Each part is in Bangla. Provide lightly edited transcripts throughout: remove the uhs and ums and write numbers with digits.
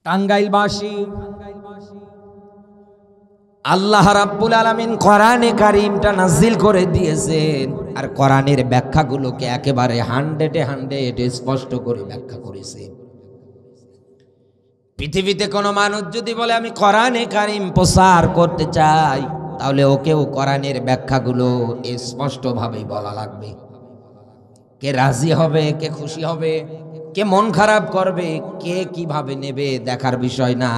টাঙ্গাইলবাসী আল্লাহ রাব্বুল আলামিন কোরআনে কারীমটা নাযিল করে দিয়েছেন, আর কোরআনের ব্যাখ্যাগুলোকে একেবারে 100 স্পষ্ট করে ব্যাখ্যা করেছেন। পৃথিবীতে কোনো মানুষ যদি বলে আমি কোরআনে কারীম প্রচার করতে চাই, তাহলে ওকেও কোরআনের ব্যাখ্যাগুলো স্পষ্টভাবে বলা লাগবে। কে রাজি হবে, কে খুশি হবে, কে মন খারাপ করবে, কে কিভাবে নেবে দেখার বিষয় না।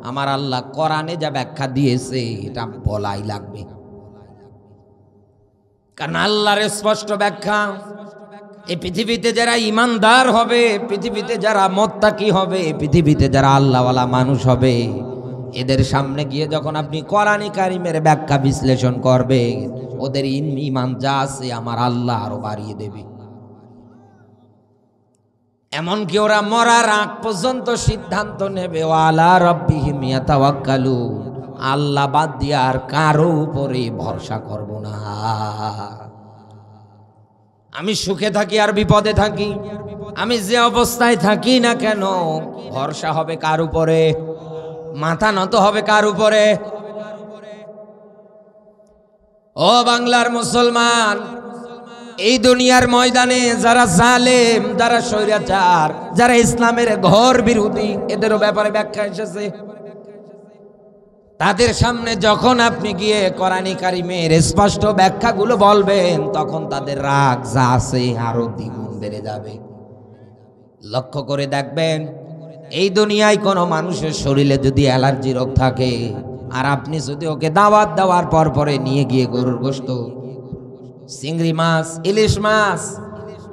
আমার আল্লাহ কোরআনে যা ব্যাখ্যা দিয়েছে এটা বলাই লাগবে, কারণ আল্লাহর স্পষ্ট ব্যাখ্যা। এই পৃথিবীতে যারা ইমানদার হবে, পৃথিবীতে যারা মুত্তাকি হবে, পৃথিবীতে যারা আল্লাহওয়ালা মানুষ হবে, এদের সামনে গিয়ে যখন আপনি কোরআনে কারীমের ব্যাখ্যা বিশ্লেষণ করবে, ওদের ঈমান যা আছে আমার আল্লাহ আরো বাড়িয়ে দেবে। এমনকি ওরা মরার আগ পর্যন্ত সিদ্ধান্ত নেবে ওয়ালা রাব্বিহিম ইয়াতাওয়াক্কালুন, আল্লাহ বাদ দিয়ে আর কারো উপরে ভরসা করব না। আমি সুখে থাকি আর বিপদে থাকি, আমি যে অবস্থায় থাকি না কেন, ভরসা হবে কার উপরে, মাথা নত হবে কার উপরে? ও বাংলার মুসলমান, এই দুনিয়ার ময়দানে যারা জালেম, যারা স্বৈরাচার, যারা ইসলামের ঘর বিরোধী, এদেরও ব্যাপারে ব্যাখ্যা এসেছে। তাদের সামনে যখন আপনি গিয়ে কোরআনে কারীমের স্পষ্ট ব্যাখ্যাগুলো বলবেন, তখন তাদের রাগ যা আছে আরো দ্বিগুণ বেড়ে যাবে। লক্ষ্য করে দেখবেন, এই দুনিয়ায় কোনো মানুষের শরীরে যদি অ্যালার্জি রোগ থাকে, আর আপনি যদি ওকে দাওয়াত দেওয়ার পরে নিয়ে গিয়ে গরুর গোশত, চিংড়ি মাছ, ইলিশ মাছ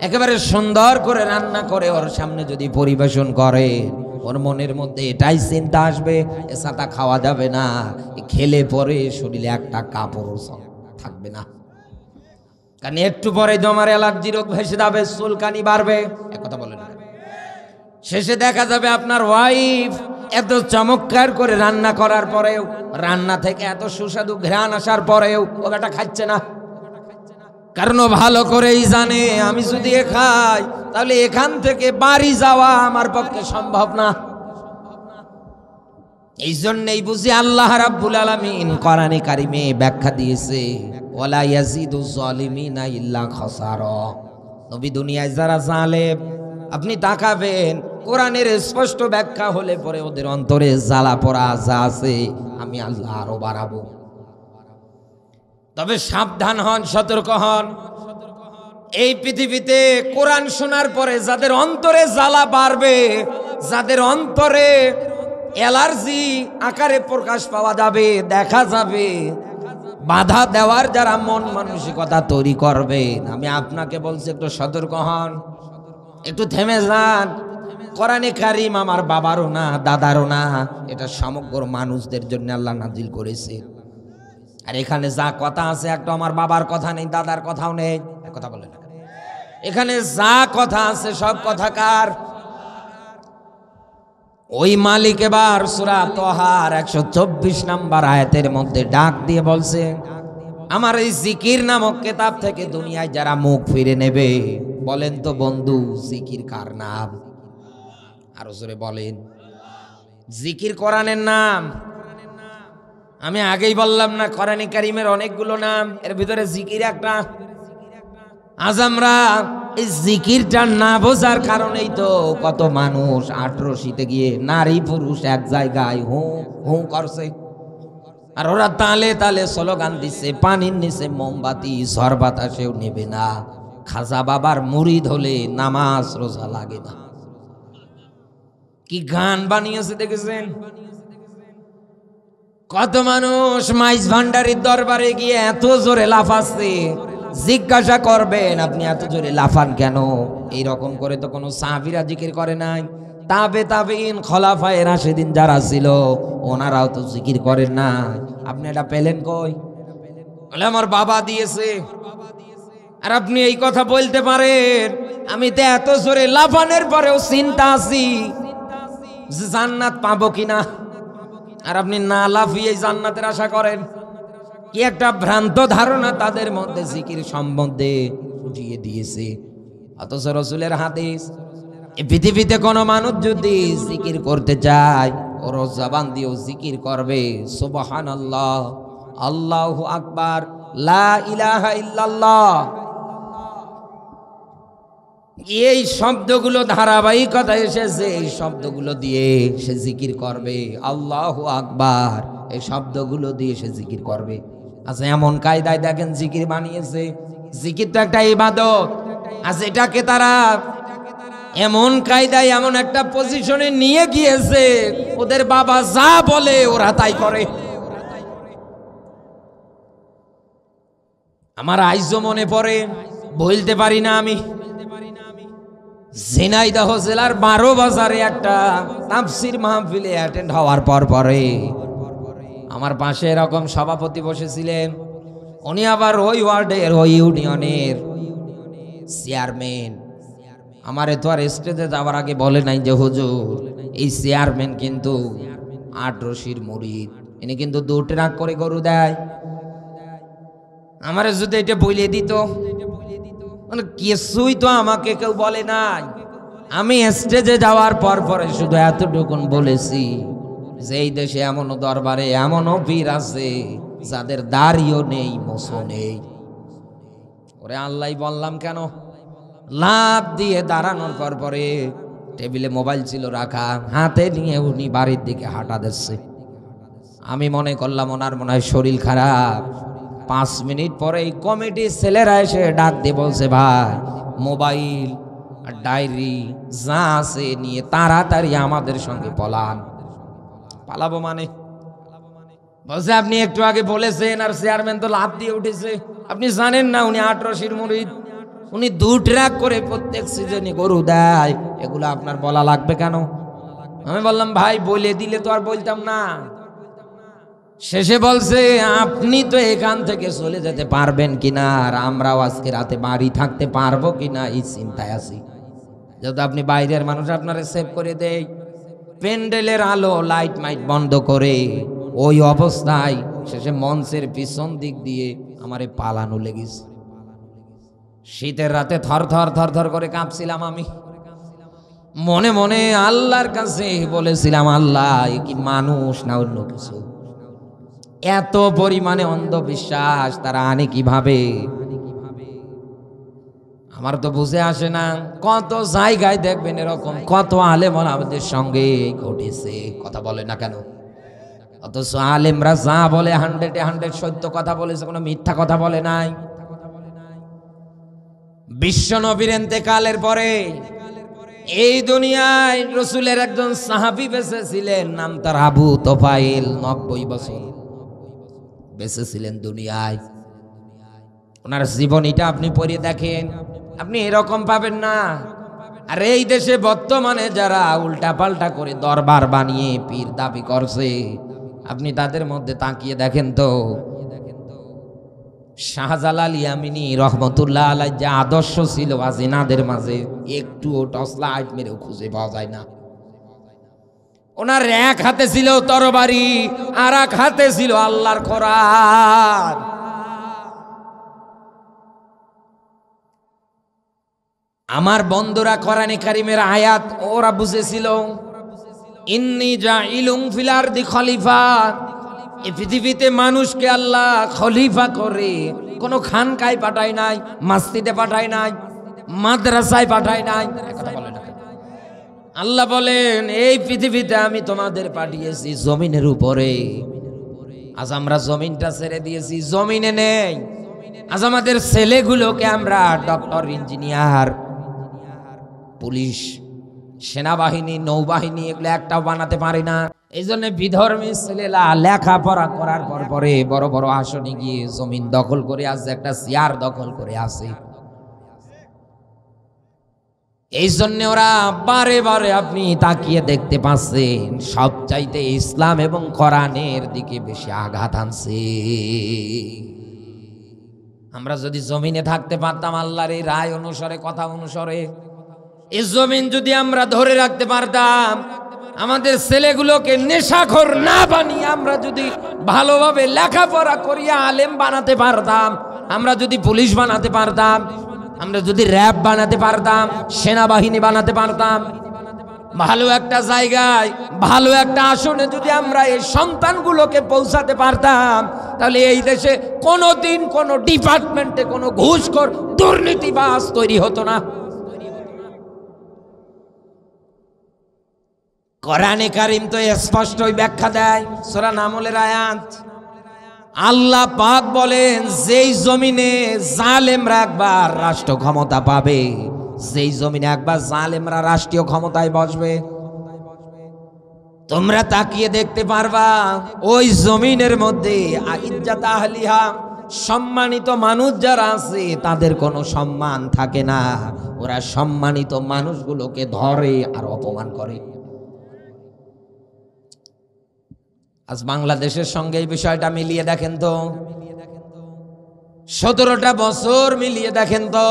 একেবারে সুন্দর করে রান্না করে ওর সামনে যদি পরিবেশন করে, ওর মনের মধ্যে এটাই চিন্তা আসবে, এসাটা খাওয়া যাবে না, খেলে পরে শরীরে একটা কাপড়ও থাকবে না। কারণ একটু পরে তোমার অ্যালার্জি রোগ ভেসে যাবে, চুলকানি বাড়বে, একথা বলে না। শেষে দেখা যাবে আপনার ওয়াইফ এত চমৎকার করে রান্না করার পরেও, রান্না থেকে এত সুস্বাদু ঘ্রাণ আসার পরেও ও বেটা খাচ্ছে না। কারণ ও ভালো করেই জানে আমি যদি খাই তাহলে এখান থেকে বাড়ি যাওয়া আমার পক্ষে সম্ভব না। এই জন্যই বুঝি আল্লাহ রাব্বুল আলামিন কোরআনে কারীমে ব্যাখ্যা দিয়েছে, ওয়ালা ইয়াজিদুজ জালিমিনা ইল্লা খাসারা। নবী দুনিয়ায় যারা জালেম, আপনি তাকাবেন কোরআনের স্পষ্ট ব্যাখ্যা হলে পরে ওদের অন্তরে জ্বালা পোড়া যা আছে আমি আল্লাহ আরো বাড়াবো। তবে সাবধান হন, সতর্ক হন। এই পৃথিবীতে কোরআন শোনার পরে যাদের অন্তরে জ্বালা বাড়বে, যাদের অন্তরে অ্যালার্জি আকারে প্রকাশ পাওয়া যাবে, দেখা যাবে, বাধা দেওয়ার যারা মন মানসিকতা তৈরি করবেন, আমি আপনাকে বলছি একটু সতর্ক হন, একটু থেমে যান। কোরআনে কারীম আমার বাবারও না, দাদারও না, এটা সমগ্র মানুষদের জন্য আল্লাহ নাজিল করেছে। আর এখানে যা কথা আছে, একটা আমার বাবার কথা নেই, দাদার কথাও নেই, কথা বলে না। এখানে যা কথা আছে সব কথা কার? ওই মালিক এবার সূরা তাহার 124 নম্বর আয়াতের মধ্যে ডাক দিয়ে বলছে, আমার এই জিকির নামক কিতাব থেকে দুনিয়ায় যারা মুখ ফিরে নেবে, বলেন তো বন্ধু জিকির কার নাম? আরো জোরে বলেন। জিকির কোরআনের নাম। আমি আগেই বললাম না, কোরআনে কারীমের অনেকগুলো নাম, এর ভিতরে জিকির একটা। আজ আমরা এই জিকিরটা না বোঝার কারণেই তো কত মানুষ আটরশিতে গিয়ে নারী পুরুষ এক জায়গায় হু হু করছে, আর ওরা তালে তালে স্লোগান দিচ্ছে, পানির নিচে মোমবাতি ঝড় বাতাসেও নেবে না, খাজা বাবার মুরিদ হলে নামাজ রোজা লাগে না। কি গান বানিয়েছে দেখেছেন? কত মানুষ মাইজ ভান্ডারির দরবারে গিয়ে এত জোরে লাফাচ্ছে, জিজ্ঞাসা করবেন আপনি এত জোরে লাফান কেন? এইরকম করে তো কোনো সাহাবীরা জিকির করে নাই, তাবেইন খোলাফায়ে রাশিদিন যারা ছিল ওনারাও তো জিকির করেন না। আপনি এটা পেলেন কই? বলে আমার বাবা দিয়েছে। আর আপনি এই কথা বলতে পারেন, আমি তো এত জোরে লাফানোর পরেও চিন্তা আছি যে জান্নাত পাবো কিনা, আর আপনি না লাফিয়ে জান্নাতের আশা করেন। কি একটা ভ্রান্ত ধারণা তাদের মধ্যে জিকির সম্বন্ধে ফুটিয়ে দিয়েছে। অথচ রাসূলের হাদিস, এই পৃথিবীতে কোনো মানুষ যদি জিকির করতে চায় ওর জবান দিয়েও জিকির করবে সুবহানাল্লাহ, আল্লাহু আকবার, লা ইলাহা ইল্লাল্লাহ। এই শব্দগুলো ধারাবাহিকতা এসেছে, এই শব্দগুলো দিয়ে সে জিকির করবে আল্লাহু আকবার, এই শব্দগুলো দিয়ে সে জিকির করবে। আচ্ছা, এমন কায়দায় দেখেন জিকির বানিয়েছে, জিকির তো একটা ইবাদত, আচ্ছা এটাকে তারা এমন কায়দায় এমন একটা পজিশনে নিয়ে গিয়েছে, ওদের বাবা যা বলে ওরা তাই করে। আমার আইজও মনে পড়ে, বলতে পারি না আমি, ঝিনাইদহ জেলার 12 বাজারে একটা তাফসীর মাহফিলে অ্যাটেন্ড হওয়ার পরে আমার পাশে এরকম সভাপতি বসেছিলেন, উনি আবার ওই ওয়ার্ডের ওই ইউনিয়নের চেয়ারম্যান। আমারে তো আর স্টেজে যাওয়ার আগে বলে নাই যে হুজুর এই চেয়ারম্যান কিন্তু 8 রশির মুরিদ, ইনি কিন্তু 2 ট্রাক করে গরু দেয়। আমারে যদি এটা বলে দিত, মানে কিছুই তো আমাকে কেউ বলে নাই, আমি স্টেজে যাওয়ার পরে শুধু এতটুকুন বলেছি যে এই দেশে এমনও দরবারে এমনও পীর আছে যাদের দাড়িও নেই, মোছো নেই। ওরে আল্লাহ বললাম কেন, লাভ দিয়ে দাঁড়ানোর পরে টেবিলে মোবাইল ছিল রাখা, হাতে নিয়ে উনি বাড়ির দিকে হাঁটা দিচ্ছে। আমি মনে করলাম ওনার মনে হয় শরীর খারাপ। 5 মিনিট পরে এই কমিটির ছেলেরা এসে ডাক দিয়ে বলছে, ভাই মোবাইল আর ডায়েরি যা আছে নিয়ে তাড়াতাড়ি আমাদের সঙ্গে পলান। পালাবো মানে? বলছে আপনি একটু আগে বলেছেন আর চেয়ারম্যান তো লাভ দিয়ে উঠেছে, আপনি জানেন না উনি 8 রশির মুরিদ, উনি 2 ট্রাক করে প্রত্যেক সিজনে গরু দেয়, এগুলো আপনার বলা লাগবে কেন? আমি বললাম ভাই বলে দিলে তো আর বলতাম না। শেষে বলছে আপনি তো এখান থেকে চলে যেতে পারবেন কিনা আর আমরাও আজকে রাতে বাড়ি থাকতে পারবো কিনা এই চিন্তায় আছি। যেহেতু আপনি বাইরের মানুষ, আপনারা সেভ করে দেয়, প্যান্ডেলের আলো লাইট মাইট বন্ধ করে ওই অবস্থায় শেষে মঞ্চের পিছন দিক দিয়ে আমারে পালানো লেগেছে। শীতের রাতে থর থর করে কাঁপছিলাম আমি, মনে মনে আল্লাহর কাছে বলেছিলাম, আল্লাহ এ কি মানুষ না অন্য কিছু? এত পরিমাণে অন্ধবিশ্বাস তারা আনে কিভাবে? আমার তো বুঝে আসে না। কত জায়গায় দেখবেন এরকম, কত আলেম আমাদের সঙ্গে ঘটেছে, কথা বলে না কেন? অথচ আলেমরা যা বলে 100 সত্য কথা বলেছে, কোনো মিথ্যা কথা বলে নাই। বিশ্ব নবীর ইন্তেকালের পরে এই দুনিয়ায় রাসূলের একজন সাহাবী বেঁচে ছিলেন, নাম তার আবু তোফাইল, 90 বছর বেঁচে ছিলেন দুনিয়ায়। ওনার জীবনীটা আপনি পড়ে দেখেন, আপনি এরকম পাবেন না। আর এই দেশে বর্তমানে যারা উল্টা পাল্টা করে দরবার বানিয়ে পীর দাবি করছে, আপনি তাদের মধ্যে তাকিয়ে দেখেন তো শাহজালাল ইয়ামিনী রহমতুল্লাহ আলাইহি যে আদর্শ ছিল আজ এনাদের মাঝে একটুও টসলাইট মেরেও খুঁজে পাওয়া যায় না। ওনার এক হাতে ছিল তরবারি আর এক হাতে ছিল আল্লাহর কোরআন। আমার বন্ধুরা কোরআনে কারিমের আয়াত ওরা বুঝেছিল, ইন্নী জাইলুম ফিল আরদি খলিফা, এই পৃথিবীতে মানুষকে আল্লাহ খলিফা করে কোনো খানকায় পাঠায় নাই, মসজিদে পাঠায় নাই, মাদ্রাসায় পাঠায় নাই। কথা বলে না, আল্লাহ বলেন এই পৃথিবীতে আমি তোমাদের পাঠিয়েছি জমিনের উপরে। আজ আমরা জমিনটা ছেড়ে দিয়েছি, জমিনে নেই। আজ আমাদের ছেলেগুলোকে আমরা ডক্টর, ইঞ্জিনিয়ার, পুলিশ, সেনাবাহিনী, নৌবাহিনী এগুলো একটাও বানাতে পারি না। এই জন্য বিধর্মী ছেলেরা লেখাপড়া করার পরে বড় বড় আসনে গিয়ে জমিন দখল করে আছে, একটা চেয়ার দখল করে আছে। এই জন্য ওরা বারে বারে আপনি তাকিয়ে দেখতে পাচ্ছেন সবচাইতে ইসলাম এবং কোরআনের দিকে বেশি আঘাত আনছে। আমরা যদি জমিনে থাকতে পারতাম আল্লাহর এই রায় অনুসারে, কথা অনুসারে, এই জমিন যদি আমরা ধরে রাখতে পারতাম, আমাদের ছেলেগুলোকে নেশাখোর না বানিয়ে আমরা যদি ভালোভাবে লেখাপড়া করিয়া আলেম বানাতে পারতাম, আমরা যদি পুলিশ বানাতে পারতাম, আমরা যদি র্যাব বানাতে পারতাম, সেনাবাহিনী বানাতে পারতাম, ভালো একটা জায়গায় ভালো একটা আসনে যদি আমরা এই সন্তানগুলোকে পৌঁছাতে পারতাম, তাহলে এই দেশে কোনোদিন কোনো ডিপার্টমেন্টে কোনো ঘুষখোর দুর্নীতিবাজ তৈরি হতো না। কোরআনে কারীম তো স্পষ্টই ব্যাখ্যা দেয়, সূরা নামলের আয়াত। আল্লাহ পাক বলেন, যেই জমিনে জালেমরা একবার রাষ্ট্র ক্ষমতা পাবে, যেই জমিনে একবার জালেমরা রাষ্ট্রীয় ক্ষমতায় বসবে, তোমরা তাকিয়ে দেখতে পারবা ওই জমিনের মধ্যে ইজ্জাত আহলিহা, সম্মানিত মানুষ যারা আছে তাদের কোনো সম্মান থাকে না। ওরা সম্মানিত মানুষগুলোকে ধরে আর অপমান করে। আজ বাংলাদেশের সঙ্গে এই বিষয়টা মিলিয়ে দেখেন তো, 17টা বছর মিলিয়ে দেখেন তো,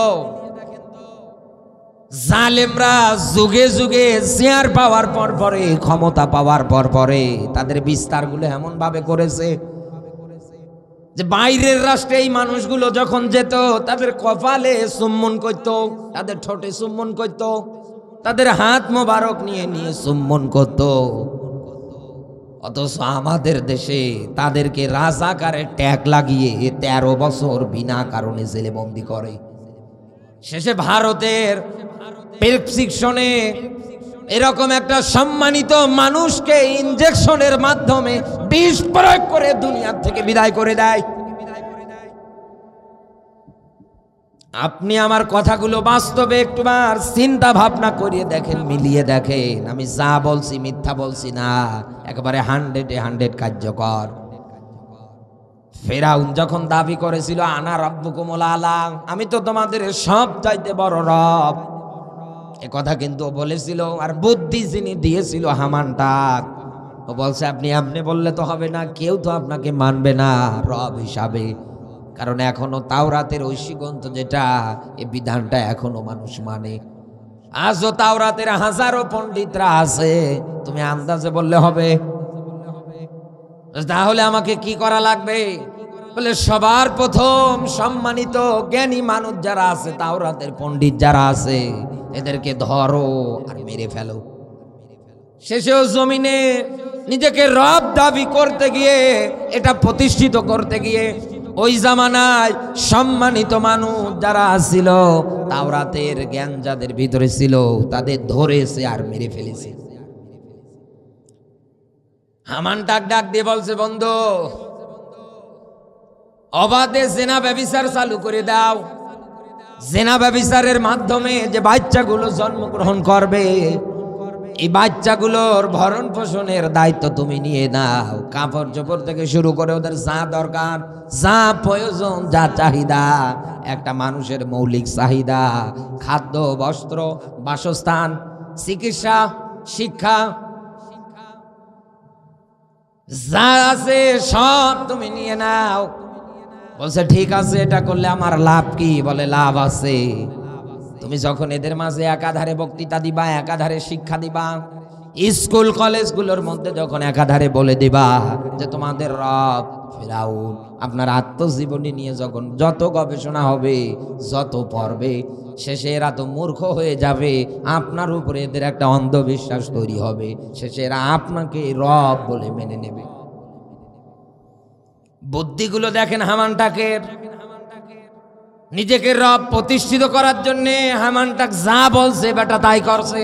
জালেমরা যুগে যুগে চেয়ার পাওয়ার পর পরে, ক্ষমতা পাওয়ার পর পরে তাদের বিস্তারগুলো এমন ভাবে করেছে যে বাইরের রাষ্ট্রে এই মানুষগুলো যখন যেত, তাদের কপালে চুম্বন করত, তাদের ঠোঁটে চুম্বন করত, তাদের হাত মোবারক নিয়ে নিয়ে চুম্বন করত। অথচ আমাদের দেশে তাদেরকে রাজাকারে ট্যাগ লাগিয়ে 13 বছর বিনা কারণে জেলে বন্দি করে। শেষে ভারতের প্রেসক্রিপশনে এরকম একটা সম্মানিত মানুষকে ইনজেকশনের মাধ্যমে বিষ প্রয়োগ করে দুনিয়া থেকে বিদায় করে দেয়। আপনি আমার কথাগুলো বাস্তবে একটুবার চিন্তা ভাবনা করিয়ে দেখেন, মিলিয়ে দেখেন। আমি যা বলছি মিথ্যা বলছি না, একেবারে 100-এ 100 কার্যকর। ফেরাউন যখন দাবি করেছিল আনা রাব্বুকুমুল আলা, আমি তো তোমাদের সব চাইতে বড় রব, এ কথা কিন্তু বলেছিল। আর বুদ্ধি যিনি দিয়েছিল হামানটাক, ও বলছে আপনি বললে তো হবে না, কেউ তো আপনাকে মানবে না রব হিসাবে। কারণ এখনো তাওরাতের ঐশী গ্রন্থ যেটা, এই বিধানটা এখনো মানুষ মানে। আজও তাওরাতের হাজারো পণ্ডিতরা আছে, তুমি আন্দাজে বললে হবে? তাহলে আমাকে কি করা লাগবে? বলে সবার প্রথম সম্মানিত জ্ঞানী মানুষ যারা আছে, তাওরাতের পণ্ডিত যারা আছে, এদেরকে ধরো আর মেরে ফেলো। শেষেও জমিনে নিজেকে রব দাবি করতে গিয়ে, এটা প্রতিষ্ঠিত করতে গিয়ে, ওই জামানায় সম্মানিত মানুষ যারা ছিল, তাওরাতের জ্ঞান যাদের ভিতরে ছিল, তাদের ধরেছে আর মেরে ফেলেছে। হামান ডাক দিয়ে বলছে, বন্ধু অবাধে জেনা ব্যভিচার চালু করে দাও। জেনা ব্যভিচারের মাধ্যমে যে বাচ্চাগুলো জন্মগ্রহণ করবে, এই বাচ্চাগুলোর ভরণ পোষণের দায়িত্ব তুমি নিয়ে নাও। কাপড় চোপড় থেকে শুরু করে ওদের যা দরকার, যা প্রয়োজন, যা চাহিদা, একটা মানুষের মৌলিক চাহিদা, খাদ্য, বস্ত্র, বাসস্থান, চিকিৎসা, শিক্ষা, যা আছে সব তুমি নিয়ে নাও। বলছে ঠিক আছে, এটা করলে আমার লাভ কি? বলে লাভ আছে। তুমি যখন এদের মাঝে একাধারে বক্তৃতা দিবা, একাধারে শিক্ষা দিবা, স্কুল কলেজগুলোর মধ্যে যখন একাধারে বলে দিবা যে তোমাদের রব ফিরাউন, আপনার আত্মজীবনী নিয়ে যখন যত গবেষণা হবে, যত পড়বে, শেষে এরা তো মূর্খ হয়ে যাবে, আপনার উপরে এদের একটা অন্ধবিশ্বাস তৈরি হবে, শেষে এরা আপনাকে রব বলে মেনে নেবে। বুদ্ধিগুলো দেখেন হামানটাকে, নিজেকে রব প্রতিষ্ঠিত করার জন্য হামানটাক যা বলছে বেটা তাই করছে।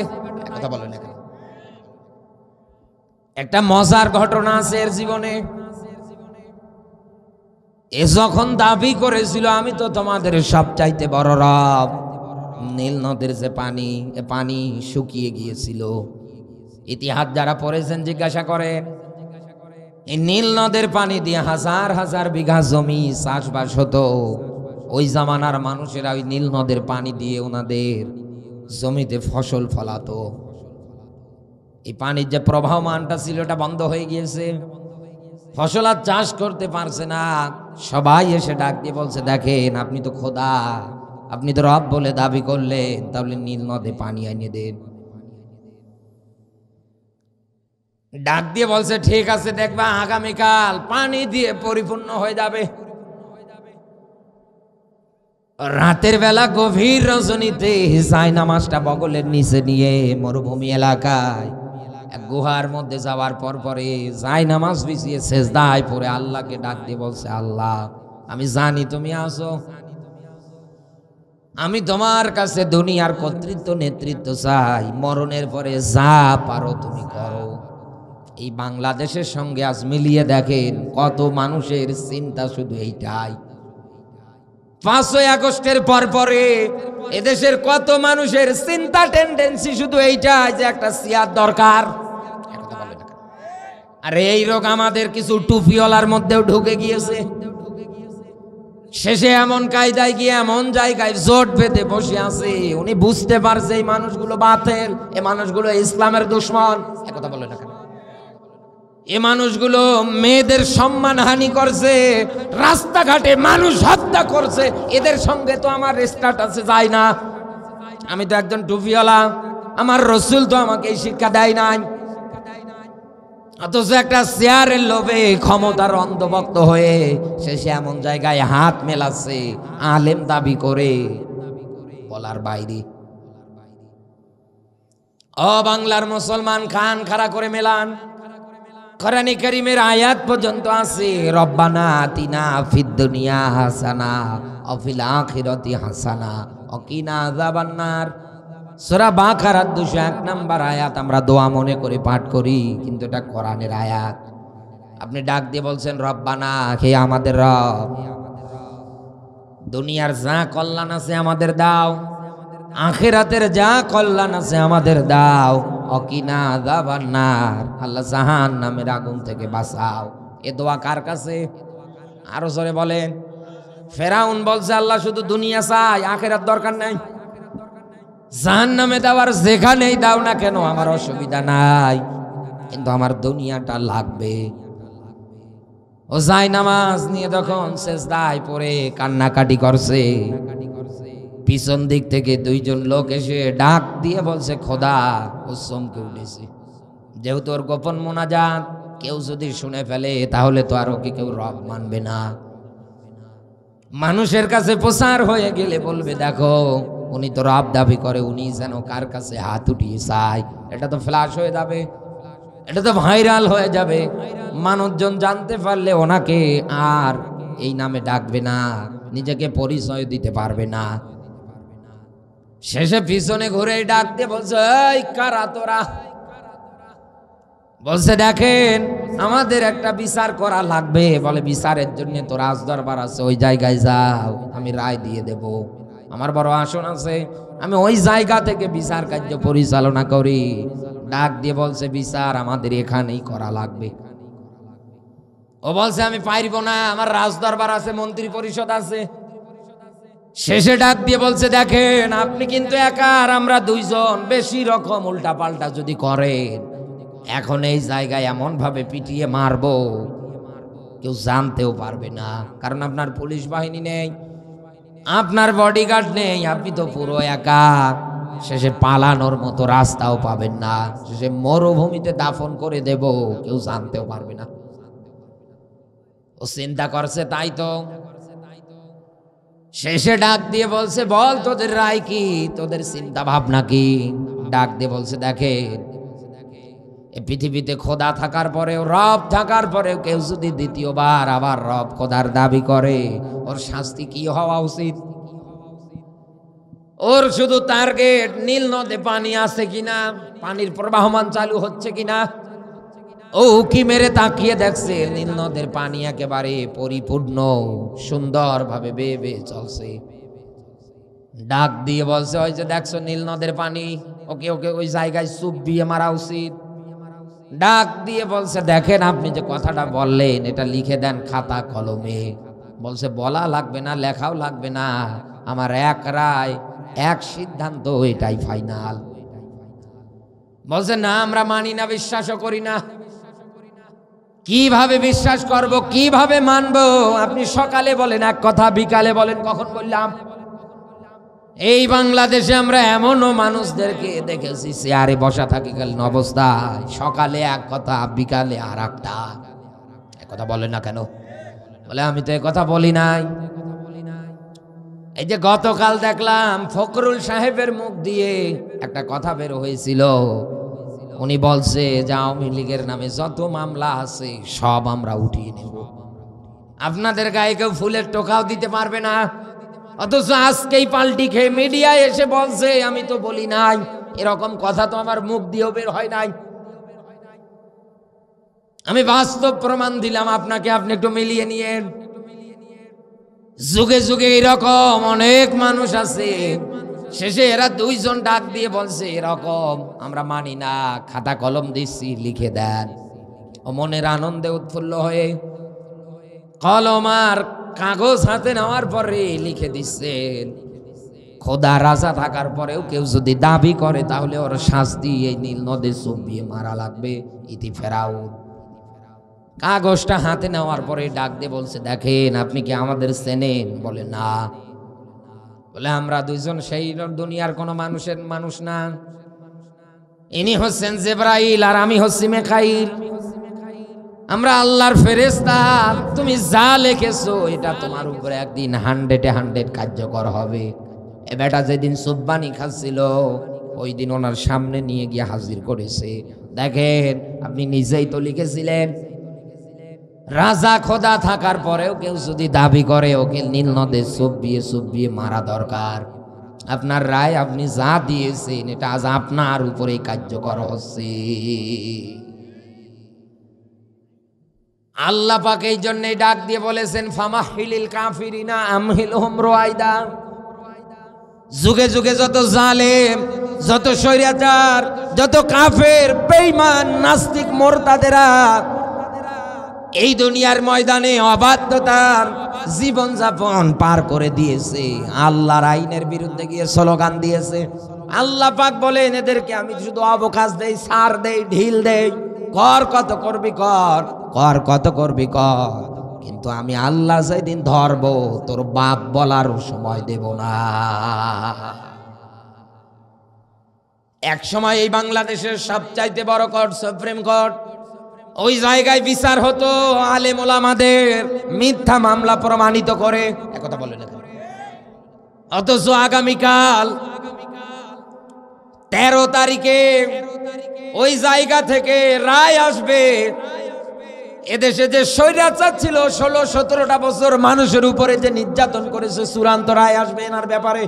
কথা বলেন, একটা মজার ঘটনা আছে এর জীবনে। এ যখন দাবি করেছিল আমি তো তোমাদের সবচাইতে বড় রব, নীল নদের যে পানি, এ পানি শুকিয়ে গিয়েছিল। ইতিহাস যারা পড়েছেন জিজ্ঞাসা করে, এই নীল নদের পানি দিয়ে হাজার হাজার বিঘা জমি চাষবাস হতো। ওই জামানার মানুষেরা ওই নীল নদের পানি দিয়ে ওনাদের জমিতে ফসল ফলাতো। এই পানির যে প্রবাহমানটা ছিল এটা বন্ধ হয়ে গিয়েছে, ফসল আর চাষ করতে পারছে না। সবাই এসে ডাক দিয়ে বলছে, দেখেন আপনি তো খোদা, আপনি তো রব বলে দাবি করলেন, তাহলে নীল নদে পানি এনে দেন। ডাক দিয়ে বলছে ঠিক আছে, দেখবা আগামীকাল পানি দিয়ে পরিপূর্ণ হয়ে যাবে। রাতের বেলা গভীর রজনীতে জায়নামাজটা বগলের নিচে নিয়ে মরুভূমি এলাকায় এক গুহার মধ্যে যাওয়ার পর পরে জায়নামাজ বিছিয়ে সেজদায় পড়ে আল্লাহকে ডাক দিয়ে বলছে, আল্লাহ আমি জানি তুমি আছো, আমি তোমার কাছে দুনিয়ার কর্তৃত্ব নেতৃত্ব চাই, মরণের পরে যা পারো তুমি করো। এই বাংলাদেশের সঙ্গে আজ মিলিয়ে দেখেন কত মানুষের চিন্তা শুধু এইটাই। 5ই আগস্টের পর পরে এদেশের কত মানুষের চিন্তা টেন্ডেন্সি শুধু এইটাই যে একটা চেয়ার দরকার। আরে এই রোগ আমাদের কিছু টুপিওয়ালার মধ্যেও ঢুকে গিয়েছে। শেষে এমন কায়দায় গিয়ে এমন জায়গায় জোট বেঁধে বসে আছে, উনি বুঝতে পারছে এই মানুষগুলো বাতিল, এই মানুষগুলো ইসলামের দুশমন। একথা বলে না কেন? এই মানুষগুলো মেয়েদের সম্মান হানি করছে, রাস্তাঘাটে মানুষ হত্যা করছে, এদের সঙ্গে তো আমার স্ট্যাটাসে যায় না। আমি তো একজন টুপিওয়ালা, আমার রসুল তো আমাকে এই শিক্ষা দেয় নাই। অথচ একটা চেয়ারের লোভে ক্ষমতার অন্ধভক্ত হয়ে শেষে এমন জায়গায় হাত মেলাচ্ছে আলেম দাবি করে, বলার বাইরে। ও বাংলার মুসলমান, কান খাড়া করে মেলান। কোরআনে কারীমের আয়াত পর্যন্ত আছে, রব্বানা আতিনা ফিদ দুনিয়া হাসানা ওয়া ফিল আখিরাতি হাসানা ওয়া কিনা আযাবান্নার। সূরা বাকারার 201 নম্বর আয়াত আমরা দোয়া মনে করে পাঠ করি, কিন্তু এটা কোরআনের আয়াত। আপনি ডাক দিয়ে বলছেন, রব্বানা, হে আমাদের রব, দুনিয়ার যা কল্যাণ আছে আমাদের দাও, আখিরাতের যা কল্যাণ আছে আমাদের দাও, অকিনা আযাবান্নার, আল্লাহ জাহান্নামের আগুন থেকে বাঁচাও। এ দোয়া কার কাছে? আরো জোরে বলেন। ফেরাউন বলছে, আল্লাহ শুধু দুনিয়া চাই, আখিরাত দরকার নাই, জাহান্নামে দেওয়ার যেখানেই দাও না কেন আমার অসুবিধা নাই, কিন্তু আমার দুনিয়াটা লাগবে। ও জায়নামাজ নিয়ে তখন সেজদায় পড়ে কান্নাকাটি করছে, পিছন দিক থেকে 2জন লোক এসে ডাক দিয়ে বলছে, খোদা। ও চমকে উঠেছে, যেহেতু ওর গোপন মোনাজাত কেউ যদি শুনে ফেলে তাহলে তো আর ওকে কেউ রব মানবে না। মানুষের কাছে প্রচার হয়ে গেলে বলবে, দেখো উনি তো রব দাবি করে, উনি যেন কার কাছে হাত উঠিয়ে চায়। এটা তো ফ্ল্যাশ হয়ে যাবে, এটা তো ভাইরাল হয়ে যাবে, মানুষজন জানতে পারলে ওনাকে আর এই নামে ডাকবে না, নিজেকে পরিচয় দিতে পারবে না। শেষে পিছনে ঘুরে ডাক দিয়ে বলছে, এই কারা তোরা? বলছে, দেখেন আমাদের একটা বিচার করা লাগবে। বলে, বিচারের জন্য তো রাজদরবার আছে, ওই জায়গায় যাও, আমি রায় দিয়ে দেব। আমার বড় আসন আছে, আমি ওই জায়গা থেকে বিচার কার্য পরিচালনা করি। ডাক দিয়ে বলছে, বিচার আমাদের এখানেই করা লাগবে। ও বলছে, আমি পারব না, আমার রাজদরবার আছে, মন্ত্রী পরিষদ আছে। শেষে ডাক দিয়ে বলছে, দেখেন আপনি কিন্তু একা, আর আমরা 2জন, বেশি রকম উল্টা পাল্টা যদি করেন, এখন এই জায়গায় এমন ভাবে পিটিয়ে মারবো কেউ জানতেও পারবে না, কারণ আপনার পুলিশ বাহিনী নেই, আপনার বডিগার্ড নেই, আপনি তো পুরো একা। শেষে পালানোর মতো রাস্তাও পাবেন না, শেষে মরুভূমিতে দাফন করে দেব, কেউ জানতেও পারবে না। ও চিন্তা করছে, তাই তো। শেষে ডাক দিয়ে বলছে, বল তোদের রায় কি, তোদের চিন্তা ভাবনা কি? ডাক দিয়ে বলছে, দেখেন এই পৃথিবীতে খোদা থাকার পরেও, রব থাকার পরেও কেউ যদি দ্বিতীয়বার আবার রব খোদার দাবি করে, ওর শাস্তি কি হওয়া উচিত? ওর শুধু টার্গেট নীল নদে পানি আছে কিনা, পানির প্রবাহমান চালু হচ্ছে কিনা। ও উকি মেরে তাকিয়ে দেখছে নীল নদের পানি একেবারে পরিপূর্ণ, সুন্দরভাবে বেয়ে বেয়ে চলছে। ডাক দিয়ে বলছে, ওই যে দেখছো নীল নদের পানি, ওকে ওকে ওই জায়গায় চুবিয়ে মারা উচিত। ডাক দিয়ে বলছে, দেখেন আপনি যে কথাটা বললেন এটা লিখে দেন খাতা কলমে। বলছে, বলা লাগবে না, লেখাও লাগবে না, আমার এক রায়, এক সিদ্ধান্ত, এটাই ফাইনাল। বলছে, না আমরা মানি না, বিশ্বাসও করি না। কিভাবে বিশ্বাস করব, কিভাবে মানবো? আপনি সকালে বলেন এক কথা, বিকালে বলেন কখন বললাম। এই বাংলাদেশে আমরা এমনও মানুষদেরকে দেখেছি চেয়ারে বসা থাকাকালীন অবস্থায় সকালে এক কথা, বিকালে আর একটা। কথা বলেন না কেন? বলে, আমি তো এ কথা বলি নাই। এই যে গতকাল দেখলাম ফখরুল সাহেবের মুখ দিয়ে একটা কথা বের হয়েছিল, উনি বলছে যে আওয়ামী লীগের নামে যত মামলা আছে সব আমরা উঠিয়ে নেব, আপনাদের গায়ে কেউ ফুলের টোকাও দিতে পারবে না। অথচ আজকেই পাল্টি খেয়ে মিডিয়ায় এসে বলছে আমি তো বলি নাই, এরকম কথা তো আমার মুখ দিয়েও বের হয় নাই। আমি বাস্তব প্রমাণ দিলাম আপনাকে, আপনি একটু মিলিয়ে নিয়েন। যুগে যুগে এরকম অনেক মানুষ আছে, শেষে এরা দুইজন ডাক দিয়ে বলছে এরকম আমরা মানি না, খাতা কলম দিচ্ছি লিখে দেন। ও মনের আনন্দে উৎফুল্ল হয়ে কলম আর কাগজ হাতে নেওয়ার পরে লিখে দিচ্ছেন। খোদা রাজা থাকার পরেও কেউ যদি দাবি করে তাহলে ওর শাস্তি এই নীল নদে চুবিয়ে মারা লাগবে, ইতি ফেরাউন। কাগজটা হাতে নেওয়ার পরে ডাক দিয়ে বলছে দেখেন আপনি কি আমাদের চেনেন? বলে না। বলে আমরা দুইজন সেই দুনিয়ার কোন মানুষ না, ইনি হচ্ছেন জিবরাইল আর আমি হচ্ছি মিকাইল, আমরা আল্লাহর ফেরেশতা। তুমি যা লিখেছো এটা তোমার উপরে একদিন 100 কার্যকর হবে। এ বেটা যেদিন সুববানি খাচ্ছিল ওই দিন ওনার সামনে নিয়ে গিয়ে হাজির করেছে। দেখেন আপনি নিজেই তো লিখেছিলেন রাজা খোদা থাকার পরেও কেউ যদি দাবি করে ওকে নীল নদে চুবিয়ে মারা দরকার। আপনার রায় আপনি যা দিয়েছেন এটা আজ আপনার উপরে কার্যকর হচ্ছে। আল্লাহ পাক এই জন্যই ডাক দিয়ে বলেছেন ফামাহিলিল কাফিরিনা আমহিলহুম রুয়াইদা। যুগে যুগে যত জালেম, যত শৈরাচার, যত কাফের, বেঈমান, নাস্তিক, মুরতাদেরা এই দুনিয়ার ময়দানে অবাধ্যতার জীবন যাপন পার করে দিয়েছে, আল্লাহর আইনের বিরুদ্ধে গিয়ে স্লোগান দিয়েছে। আল্লাহ পাক বলেন এদেরকে আমি শুধু অবকাশ দেই, ছাড় দেই, ঢিল দেই, কর কত করবি কর, কর কত করবি কর, কিন্তু আমি আল্লাহ যেদিন ধরব তোর বাপ বলার সময় দেব না। এক সময় এই বাংলাদেশের সবচাইতে বড় কোর্ট সুপ্রিম কোর্ট, ওই জায়গায় বিচার হতো আলেম ওলামাদের মিথ্যা মামলা প্রমাণিত করে। একথা বলে না, অথচ আগামীকাল 13 তারিখে ওই জায়গা থেকে রায় আসবে। এদেশে যে স্বৈরাচার ছিল 16-17টা বছর মানুষের উপরে যে নির্যাতন করেছে, চূড়ান্ত রায় আসবে এনার ব্যাপারে।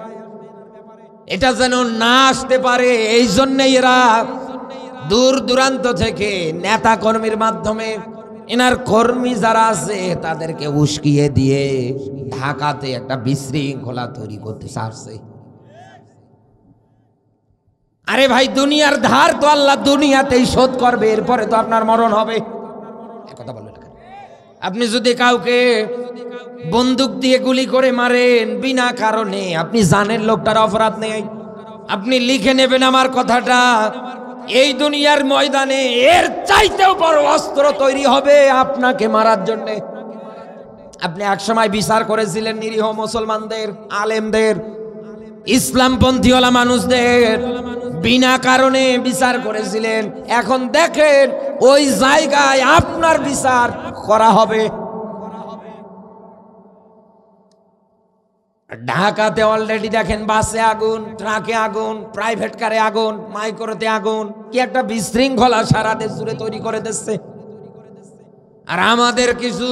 এটা যেন না আসতে পারে এই জন্যই এরা দূর দূরান্ত থেকে নেতা কর্মীর মাধ্যমে এনার কর্মী যারা আছে তাদেরকে উস্কিয়ে দিয়ে ঢাকাতে একটা বিশৃঙ্খলা তৈরি করতে চাচ্ছে। আরে ভাই দুনিয়ার ধার তো আল্লাহ দুনিয়াতেই শোধ করবে, এরপরে তো আপনার মরণ হবে। কথা বললেন, আপনি যদি কাউকে বন্দুক দিয়ে গুলি করে মারেন বিনা কারণে, আপনি জানেন লোকটার অপরাধ নেই, আপনি লিখে নেবেন আমার কথাটা, এই দুনিয়ার ময়দানে এর চাইতেও বড় অস্ত্র তৈরি হবে আপনাকে মারার জন্য। আপনি একসময় বিচার করেছিলেন নিরীহ মুসলমানদের, আলেমদের, ইসলামপন্থী ওলা মানুষদের বিনা কারণে বিচার করেছিলেন। এখন দেখেন ওই জায়গায় আপনার বিচার করা হবে। ঢাকাতে অলরেডি দেখেন বাসে আগুন, ট্রাকে আগুন, প্রাইভেট কারে আগুন, মাইক্রোতে আগুন, কি একটা বিশৃঙ্খলা সারা দেশ জুড়ে তৈরি করে দিচ্ছে। আর আমাদের কিছু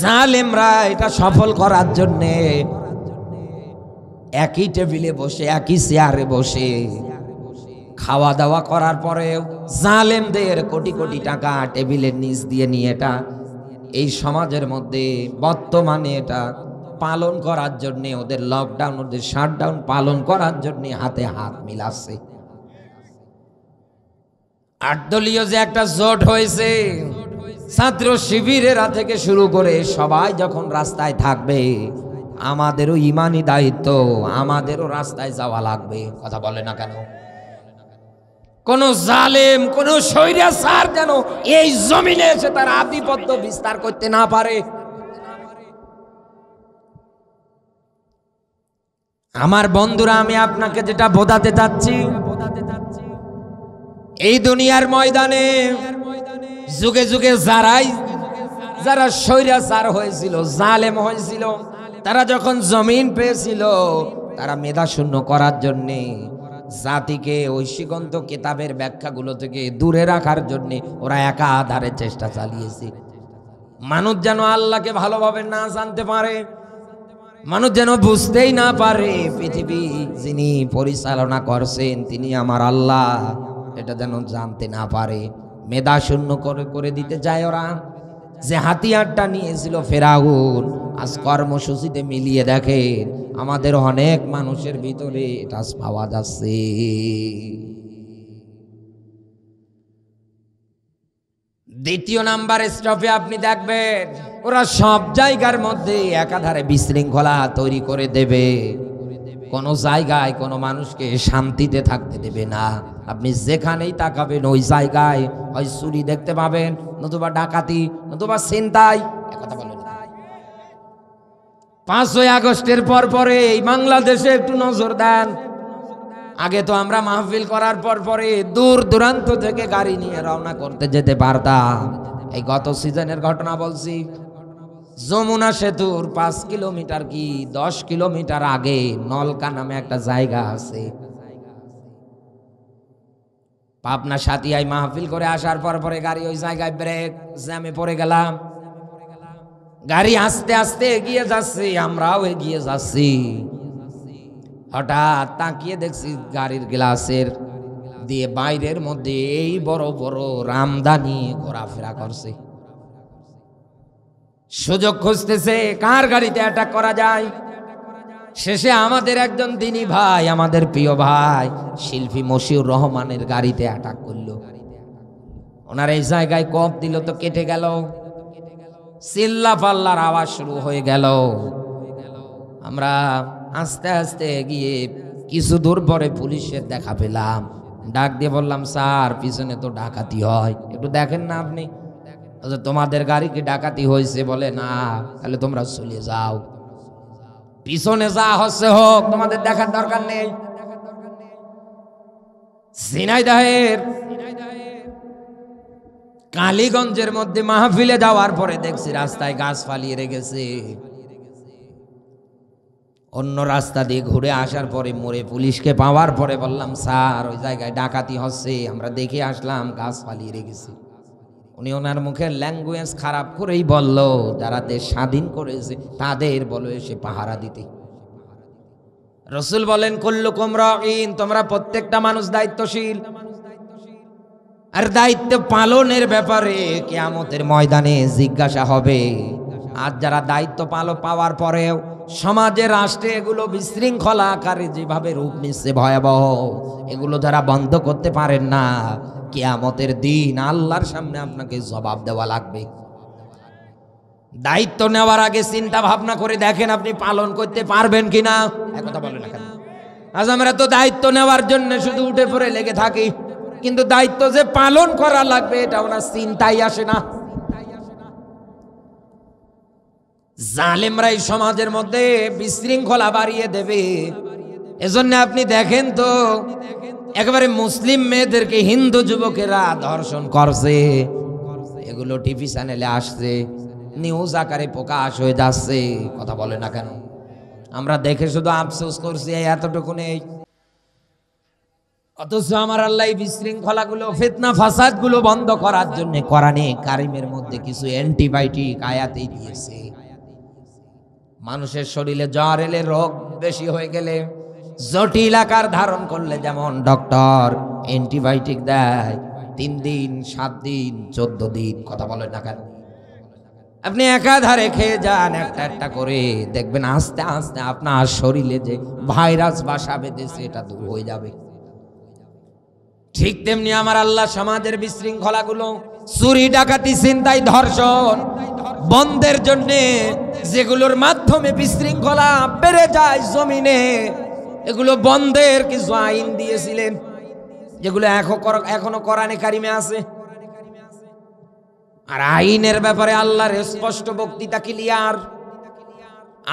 জালেমরা এটা সফল করার জন্য একই টেবিলে বসে, একই চেয়ারে বসে খাওয়া দাওয়া করার পরেও জালেমদের কোটি কোটি টাকা টেবিলের নিচ দিয়ে নিয়ে এটা এই সমাজের মধ্যে বর্তমানে এটা পালন করার জন্য, ওদের লকডাউন, ওদের শাটডাউন পালন করার জন্য হাতে হাত মিলাচ্ছে। 8 দলীয় যে একটা জোট হয়েছে, ছাত্র শিবিরেরা থেকে শুরু করে সবাই যখন রাস্তায় থাকবে, আমাদেরও ইমানি দায়িত্ব, আমাদেরও রাস্তায় যাওয়া লাগবে। কথা বলে না কেন? কোন জালেম, কোন স্বৈরাচার যেন এই জমিনে এসে তার আধিপত্য বিস্তার করতে না পারে। আমার বন্ধুরা, আমি আপনাকে যেটা বোঝাতে চাচ্ছি, এই দুনিয়ার ময়দানে যুগে যুগে যারা স্বৈরাচার হয়েছিল, জালেম হয়েছিল, তারা যখন জমিন পেয়েছিল, তারা মেধা শূন্য করার জন্যে, জাতিকে ঐশিকন্ত কিতাবের ব্যাখ্যাগুলো থেকে দূরে রাখার জন্য ওরা একাধারে চেষ্টা চালিয়েছে। মানুষ যেন আল্লাহকে ভালোভাবে না জানতে পারে, মানুষ যেন বুঝতেই না পারে পৃথিবী যিনি পরিচালনা করছেন তিনি আমার আল্লাহ, এটা যেন জানতে না পারে। মেধা শূন্য করে দিতে চায় ওরা। যে হাতিয়ারটা নিয়েছিল ফেরাউন, আজ কর্মসূচিতে মিলিয়ে দেখেন আমাদের অনেক মানুষের ভিতরে এটা পাওয়া যাচ্ছে। দ্বিতীয় নাম্বার স্টপে আপনি দেখবেন ওরা সব জায়গার মধ্যে একাধারে বিশৃঙ্খলা তৈরি করে দেবে। কোনো জায়গায় কোনো মানুষকে শান্তিতে থাকতে দেবে না। আপনি যেখানেই তাকাবেন ওই জায়গায় হয় চুরি দেখতে পাবেন, নতুবা ডাকাতি, নতুবা ছিনতাই। কথা বলেন। 5ই আগস্টের পরে এই বাংলাদেশে একটু নজর দেন। আগে তো আমরা মাহফিল করার পরে দূর দূরান্ত থেকে গাড়ি নিয়ে রওনা করতে যেতে পারতাম। এই গত সিজনের ঘটনা বলছি, যমুনা সেতুর 5 কিলোমিটার কি 10 কিলোমিটার আগে নলকা নামে একটা জায়গা আছে। পাবনা সাতিয়ায় মাহফিল করে আসার পরে গাড়ি ওই জায়গায় ব্রেক জ্যামে পড়ে গেলাম। গাড়ি আস্তে আস্তে এগিয়ে যাচ্ছে, আমরাও এগিয়ে যাচ্ছি। হঠাৎ তাকিয়ে দেখছি গাড়ির গ্লাসের দিয়ে বাইরের মধ্যে এই বড় বড় রামদানি ঘোরাফেরা করছে। সুযোগ খুঁজতেছে কার গাড়িতে অ্যাটাক করা যায়। শেষে আমাদের একজন দিনী ভাই, আমাদের প্রিয় ভাই শিল্পী মশিউর রহমানের গাড়িতে অ্যাটাক করলো। ওনার এই জায়গায় কোপ দিল তো কেটে গেল, চিল্লা পাল্লার আওয়াজ শুরু হয়ে গেল। আমরা আস্তে আস্তে গিয়ে কিছু দূর পরে পুলিশের দেখা পেলাম। ডাক দিয়ে বললাম, স্যার পিছনে তো ডাকাতি হয়, একটু দেখেন না আপনি। তোমাদের গাড়ি কি ডাকাতি হয়েছে? বলে না। তাহলে তোমরা চলে যাও, পিছনে যা হচ্ছে হোক, তোমাদের দেখার দরকার নেই। ঝিনাইদহের কালীগঞ্জের মধ্যে মাহফিলে যাওয়ার পরে দেখছি রাস্তায় গাছ ফালিয়ে রেখেছে। অন্য রাস্তা দিয়ে ঘুরে আসার পরে মোড়ে পুলিশকে পাওয়ার পরে বললাম, স্যার ওই জায়গায় ডাকাতি হচ্ছে, আমরা দেখে আসলাম, গাছ ফালিয়ে রেখেছি। উনি ওনার মুখের ল্যাঙ্গুয়েজ খারাপ করেই বলল, যারা দেশ স্বাধীন করেছে তাদের বলো এসে পাহারা দিতে। রাসূল বলেন, কুল্লুকুম রাঈন, তোমরা প্রত্যেকটা মানুষ দায়িত্বশীল। আর দায়িত্ব পালনের ব্যাপারে কিয়ামতের ময়দানে জিজ্ঞাসা হবে। আর যারা দায়িত্ব পাওয়ার পরেও সমাজে রাষ্ট্রে এগুলো বিশৃঙ্খলা আকারে যেভাবে রূপ নিচ্ছে ভয়াবহ, এগুলো যারা বন্ধ করতে পারেন না, কিয়ামতের দিন আল্লাহর সামনে আপনাকে জবাব দেওয়া লাগবে। দায়িত্ব নেওয়ার আগে চিন্তা ভাবনা করে দেখেন আপনি পালন করতে পারবেন কিনা। একথা বলেন না কেন? আজ আমরা তো দায়িত্ব নেওয়ার জন্য শুধু উঠে পড়ে লেগে থাকি, কিন্তু দায়িত্ব যে পালন করা লাগবে এটা ওনার চিন্তাই আসে না। জালেমরা এই সমাজের মধ্যে বিশৃঙ্খলা বাড়িয়ে দেবে। এজন্য আপনি দেখেন তো একেবারে মুসলিম মেয়েদেরকে হিন্দু যুবকেরা ধর্ষণ করছে, এগুলো টিভি চ্যানেলে আসছে, নিউজ আকারে প্রকাশ হয়ে যাচ্ছে। কথা বলে না কেন? আমরা দেখে শুধু আফসোস করছি, এতটুকু নেই। অথচ আমার আল্লাহ বিশৃঙ্খলাগুলো, ফিতনা ফাসাদ গুলো বন্ধ করার জন্য কোরআনে কারিমের মধ্যে কিছু অ্যান্টিবায়োটিক আয়াতেই দিয়েছে। মানুষের শরীরে জ্বর এলে, রোগ বেশি হয়ে গেলে, জটিল আকার ধারণ করলে যেমন ডক্টর অ্যান্টিবায়োটিক দেয় 3 দিন, 7 দিন, 14 দিন। কথা বলেন না কেন? আপনি একাধারে খেয়ে যান একটা একটা করে, দেখবেন আস্তে আস্তে আপনার শরীরে যে ভাইরাস বাসা বেঁধেছে এটা দূর হয়ে যাবে। ঠিক তেমনি আমার আল্লাহ সমাজের বিশৃঙ্খলাগুলো, চুরি ডাকাতি ছিনতাই ধর্ষণ বন্ধের জন্য যেগুলোর মাধ্যমে বিশৃঙ্খলা বেড়ে যায় জমিনে, এগুলো বন্ধের কিছু আইন দিয়েছিলেন, যেগুলো এখনো কোরআনে কারিমে আছে। আর আইনের ব্যাপারে আল্লাহর স্পষ্ট বক্তৃতা ক্লিয়ার।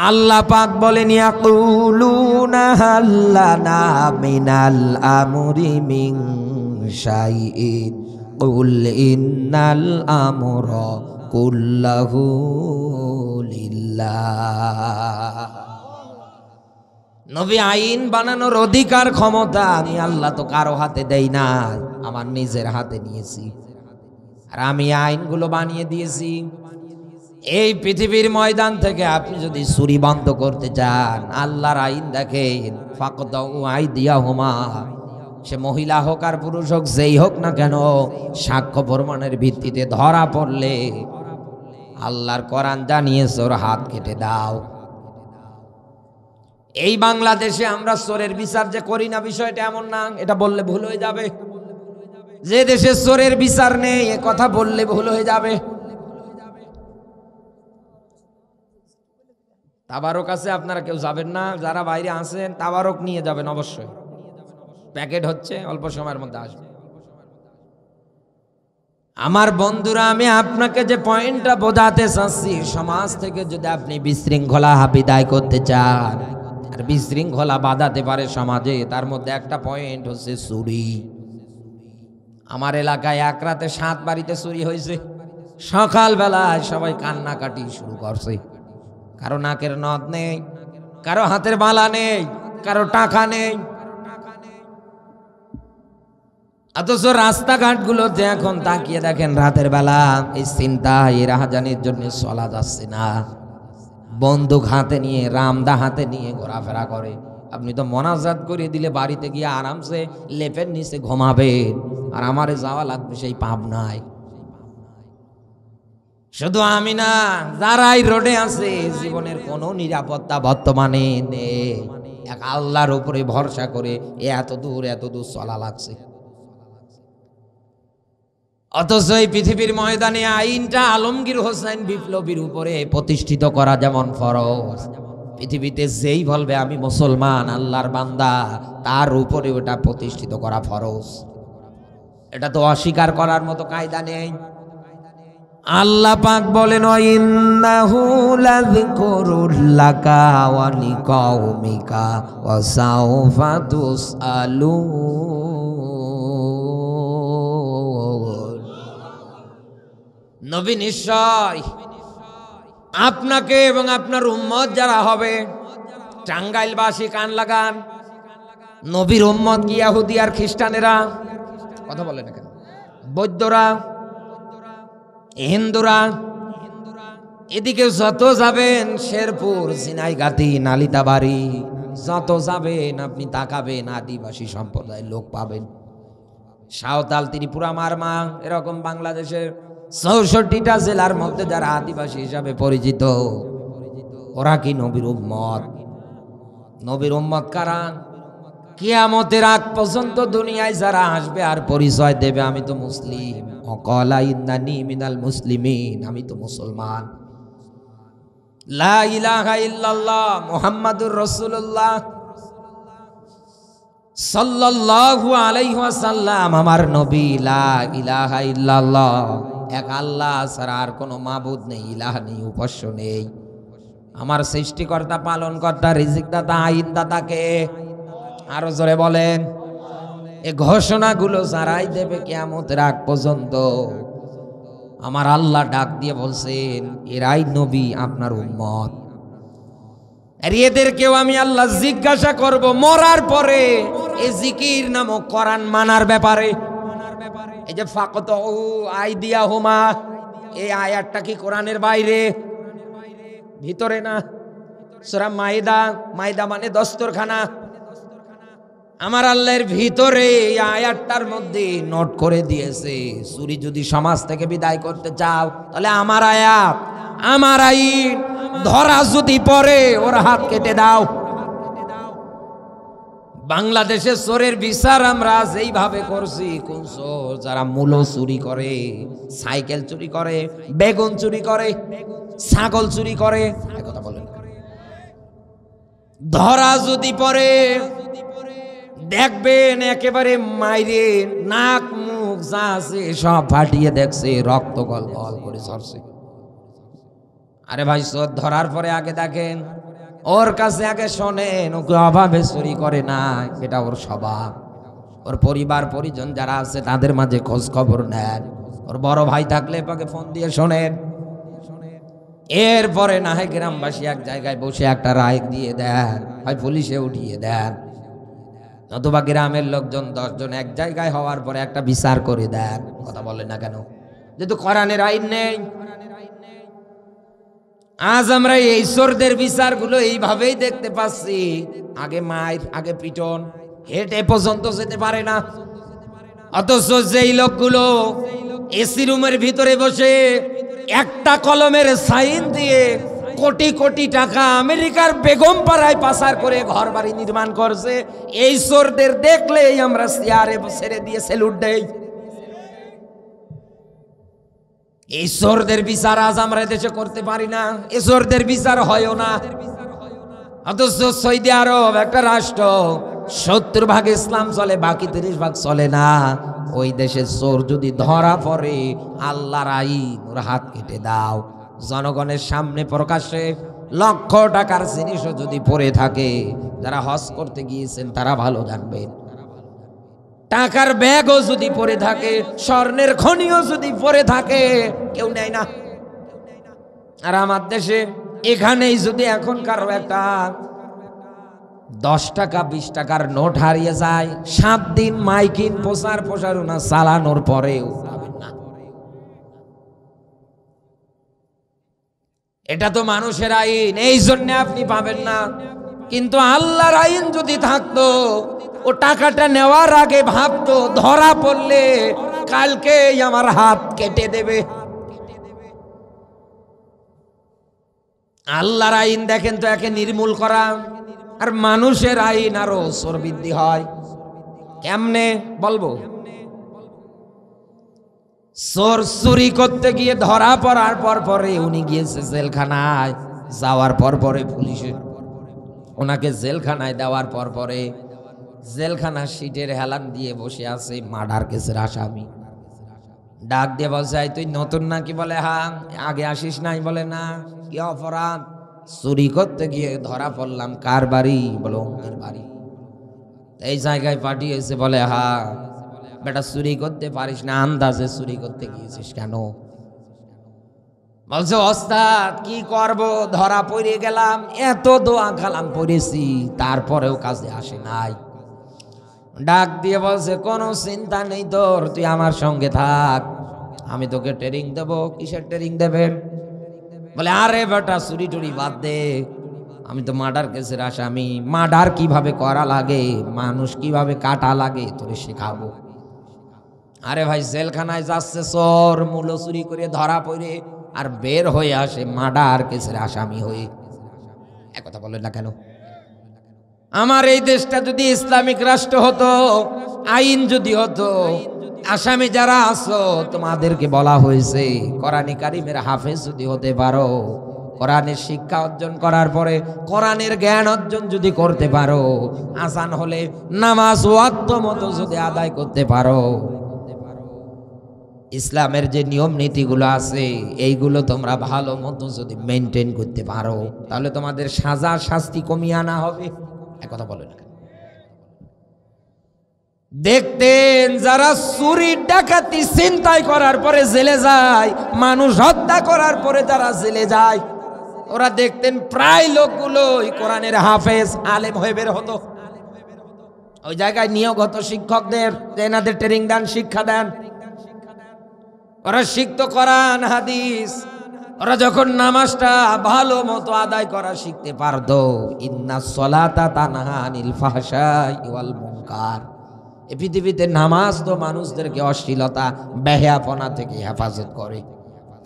আল্লাহ পাক বলেন, ইয়াকুলুনা হাল্লানা মিনাল আমরি মিন শাইইন কুল ইন্নাল আমরা কুল্লাহু লিল্লাহ। নবী আইন বানানোর অধিকার ক্ষমতা আমি আল্লাহ তো কারো হাতে দেই না, আমার নিজের হাতে নিয়েছি, আর আমি আইনগুলো বানিয়ে দিয়েছি। এই পৃথিবীর ময়দান থেকে আপনি যদি চুরি বন্ধ করতে চান, আল্লাহর আইন দেখেন, ফাকদাউ আইদিয়াহুমা, সে মহিলা হোক আর পুরুষ হোক, যেই হোক না কেন, সাক্ষ্য প্রমাণের ভিত্তিতে ধরা পড়লে আল্লাহর কোরআন জানিয়েছে ওর হাত কেটে দাও। এই বাংলাদেশে আমরা চোরের বিচার যে করি না, বিষয়টা এমন না, এটা বললে ভুল হয়ে যাবে। যে দেশে চোরের বিচার নেই, এ কথা বললে ভুল হয়ে যাবে। তাবারক আছে, আপনারা কেউ যাবেন না, যারা বাইরে আছেন তাবারক নিয়ে যাবেন অবশ্যই, প্যাকেট হচ্ছে, অল্প সময়ের মধ্যে আসবে। আমার বন্ধুরা, আমি আপনাকে যে পয়েন্টটা বোঝাতে চাচ্ছি, সমাজ থেকে যদি আপনি বিশৃঙ্খলা বিদায় করতে চান, আর বিশৃঙ্খলা বাঁধাতে পারে সমাজে, তার মধ্যে একটা পয়েন্ট হচ্ছে চুরি। আমার এলাকায় এক রাতে 7 বাড়িতে চুরি হয়েছে। সকালবেলায় সবাই কান্নাকাটি শুরু করছে। কারো নাকের নথ নেই, কারো হাতের বালা নেই, কারো টাকা নেই। অথচ রাস্তাঘাটগুলোতে এখন তাকিয়ে দেখেন, রাতের বেলা এই চিন্তা, এই রাহাজানির জন্য চলা যাচ্ছে না। বন্দুক হাতে নিয়ে, রামদা হাতে নিয়ে ঘোরাফেরা করে। আপনি তো মোনাজাত করে দিলে বাড়িতে গিয়ে আরামসে লেপের নিচে ঘুমাবেন, আর আমারে যাওয়া লাগবে সেই পাবনায়। শুধু আমি না, যারাই রোডে আছে, জীবনের কোনো নিরাপত্তা বর্তমানে নেই। এক আল্লাহর উপরে ভরসা করে এত দূর চলা লাগছে। অথচ এই পৃথিবীর ময়দানে আইনটা আলমগীর হোসেন বিপ্লবীর উপরে প্রতিষ্ঠিত করা যেমন ফরজ, পৃথিবীতে যেই বলবে আমি মুসলমান, আল্লাহর বান্দা, তার উপরে ওটা প্রতিষ্ঠিত করা ফরজ। এটা তো অস্বীকার করার মতো কায়দা নেই। আল্লাহ পাক বলেন, ইন্নাহু লাযিকরুল লাকা ওয়া লিকাওমিকা ওয়া সাওফা তুসআলুন। নবী নিশ্চয় আপনাকে এবং আপনার উম্মত যারা হবে, টাঙ্গাইলবাসী কান লাগান, নবীর উম্মত কি ইহুদি আর খ্রিস্টানেরা? কথা বলে না কেন? বৌদ্ধরা, হিন্দুরা, এদিকে যত যাবেন, শেরপুর, ঝিনাইগাতি, নালিতাবাড়ি, যত যাবেন আপনি তাকাবেন, আদিবাসী সম্প্রদায়ের লোক পাবেন। সাঁওতাল, ত্রিপুরা, মারমা, এরকম বাংলাদেশের 64টা জেলার মধ্যে যারা আদিবাসী হিসাবে পরিচিত, ওরা কি নবীর উম্মত? নবীর উম্মত কারা? কিয়ামতের আগ পর্যন্ত দুনিয়ায় যারা আসবে আর পরিচয় দেবে, আমি তো মুসলিম, ওয়াকালা ইন্নানি মিনাল মুসলিমিন, আমি তো মুসলমান, লা ইলাহা ইল্লাল্লাহ মুহাম্মাদুর রাসূলুল্লাহ সাল্লাল্লাহু আলাইহি ওয়াসাল্লাম আমার নবী, লা ইলাহা ইল্লাল্লাহ, এক আল্লাহ ছাড়া আর কোনো মাবুদ নেই, ইলাহ নেই, উপাস্য নেই। আমার সৃষ্টিকর্তা, পালনকর্তা, রিজিকদাতা, আইনদাতাকে। আরো জোরে বলেন। এই ঘোষণাগুলো যারাই দেবে কিয়ামতের আগ পর্যন্ত, আমার আল্লাহ ডাক দিয়ে বলছেন, এরাই নবী, আপনার উম্মত। আর এদেরকেও আমি আল্লাহ জিজ্ঞাসা করব মরার পরে এই জিকির নামক কোরআন মানার ব্যাপারে। এই যে ফাকতু আইদিয়াহুমা, এই আয়াতটা কি কোরআনের বাইরে? ভিতরে না? সূরা মাইদা, মাইদা মানে দস্তরখানা। আমার আল্লাহর ভিতরে এই আয়াতটার মধ্যে নোট করে দিয়েছে, চুরি যদি সমাজ থেকে বিদায় করতে চাও, তাহলে আমার আয়াত, আমার আইন, ধরা যদি পড়ে ওর হাত কেটে দাও। বাংলাদেশে চোরের বিচার আমরা যেইভাবে করছি, কোন চোর? যারা মূলো চুরি করে, সাইকেল চুরি করে, বেগুন চুরি করে, ছাগল চুরি করে, কথা বলেন। ধরা যদি পড়ে দেখবেন একেবারে মাইরে নাক মুখ যা আছে সব ফাটিয়ে দেখছে, রক্ত গল গল করে ঝরছে। আরে ভাই, চোর ধরার পরে আগে দেখেন, ওর কাছে আগে শোনেন, ওকে অভাবে চুরি করে না, এটা ওর স্বভাব। ওর পরিবার পরিজন যারা আছে তাদের মাঝে খোঁজ খবর নেন, ওর বড় ভাই থাকলে পাকে ফোন দিয়ে শোনেন। এরপরে না হয় গ্রামবাসী এক জায়গায় বসে একটা রায় দিয়ে দেন, হয় পুলিশে উঠিয়ে দেন, অথবা গ্রামের লোকজন 10 জন এক জায়গায় হওয়ার পরে একটা বিচার করে দেন। কথা বলেন না কেন? যেহেতু কোরআনের আইন নেই, আজ আমরা এই চোরদের বিচারগুলো এইভাবেই দেখতে পাচ্ছি। আগে মায়ের, আগে পিটন, হেঁটে পর্যন্ত যেতে পারে না। অথচ যেই লোকগুলো এসি রুমের ভিতরে বসে একটা কলমের সাইন দিয়ে কোটি কোটি টাকা আমেরিকার বেগম পাড়ায় পাচার করে ঘর বাড়ি নির্মাণ করছে, এই চোরদের দেখলেই আমরা চেয়ারে ছেড়ে দিয়ে সেলুট দেই। এই চোরদের বিচার আজ আমরা দেশে করতে পারি না, এই চোরদের বিচার হয়ও না। অথচ সৌদি আরব একটা রাষ্ট্র, 70% ইসলাম চলে, বাকি 30% চলে না। ওই দেশে চোর যদি ধরা পড়ে, আল্লাহর আইন ওর হাত কেটে দাও। জনগণের সামনে প্রকাশ্যে লক্ষ টাকার জিনিসও যদি পড়ে থাকে, যারা হজ করতে গিয়েছেন তারা ভালো জানবেন, টাকার ব্যাগও যদি পড়ে থাকে, স্বর্ণের খনিও যদি পড়ে থাকে, কেউ নেয় না। আর আমার দেশে এখানেই যদি এখন কারো একটা 10 টাকা 20 টাকার নোট হারিয়ে যায়, 7 দিন মাইকিং প্রচারণা চালানোর পরেও পাবেন না। এটা তো মানুষের আইন, এই জন্য আপনি পাবেন না। কিন্তু আল্লাহর আইন যদি থাকতো, ও টাকাটা নেওয়ার আগে ভাবতো ধরা পড়লে কালকে আমার হাত কেটে দেবে। আল্লাহর আইন দেখেন তো একে নির্মূল করা, আর মানুষের আইন আরো চোর বৃদ্ধি হয়। কেমনে বলবো? চোর চুরি করতে গিয়ে ধরা পড়ার পরে উনি গিয়েছে জেলখানায়, যাওয়ার পরে পুলিশে ওনাকে জেলখানায় দেওয়ার পরে জেলখানা সিটের হেলান দিয়ে বসে আছে মার্ডার কেসের আসামি। ডাক দিয়ে বলছে, তুই নতুন নাকি? বলে হ্যাঁ। আগে আসিস নাই? বলে না। কি অপরাধ? চুরি করতে গিয়ে ধরা পড়লাম। কার বাড়ি? বলো অমুকের বাড়ি। এই জায়গায় পাঠিয়েছে? বলে হ্যাঁ। বেটা চুরি করতে পারিস না, আন্দাজে চুরি করতে গিয়েছিস কেন? বলছে ওস্তাদ কি করব, ধরা পড়ে গেলাম, এত দোয়া কালাম পড়েছি তারপরেও কাজে আসে নাই। ডাক দিয়ে বলছে, কোনো চিন্তা নেই তোর, তুই আমার সঙ্গে থাক, আমি তোকে ট্রেনিং দেব। কিসের ট্রেনিং দেবেন? বলে আরে বেটা চুরি টুরি বাদ দে, আমি তো মার্ডার কেসের আসামি, মার্ডার কিভাবে করা লাগে, মানুষ কিভাবে কাটা লাগে তোরে শেখাবো। আরে ভাই জেলখানায় যাচ্ছে চোর, মূল্য চুরি করে ধরা পড়ে, আর বের হয়ে আসে মার্ডার কেসের আসামি হয়ে। একথা বলেন না কেন? আমার এই দেশটা যদি ইসলামিক রাষ্ট্র হতো, আইন যদি হতো, আসামি যারা আছো তোমাদেরকে বলা হয়েছে কোরআনে কারিমের হাফেজ যদি হতে পারো, কোরআনের শিক্ষা অর্জন করার পরে কোরআনের জ্ঞান অর্জন যদি করতে পারো, আজান হলে নামাজ ওয়াক্ত মতো যদি আদায় করতে পারো, ইসলামের যে নিয়ম নীতিগুলো আছে এইগুলো তোমরা ভালো মতো যদি মেনটেন করতে পারো, তাহলে তোমাদের সাজা শাস্তি কমিয়ে আনা হবে। একথা বলে না? দেখতেন যারা চুরি ডাকাতি ছিনতাই করার পরে জেলে যায়, মানুষ হত্যা করার পরে যারা জেলে যায়, ওরা দেখতেন প্রায় লোকগুলো কোরআনের হাফেজ আলেম হয়ে বের হতো। ওই জায়গায় নিয়োগ হতো শিক্ষকদের, এনাদের ট্রেনিং দেন, শিক্ষা দেন, ওরা শিখতো কোরআন হাদিস। ওরা যখন নামাজটা ভালো মতো আদায় করা শিখতে পারতো, ইন্নাস সালাতা তানহা আনিল ফাহশাই ওয়াল মুনকার, এই পৃথিবীতে নামাজ তো মানুষদেরকে অশ্লীলতা বেহায়াপনা থেকে হেফাজত করে,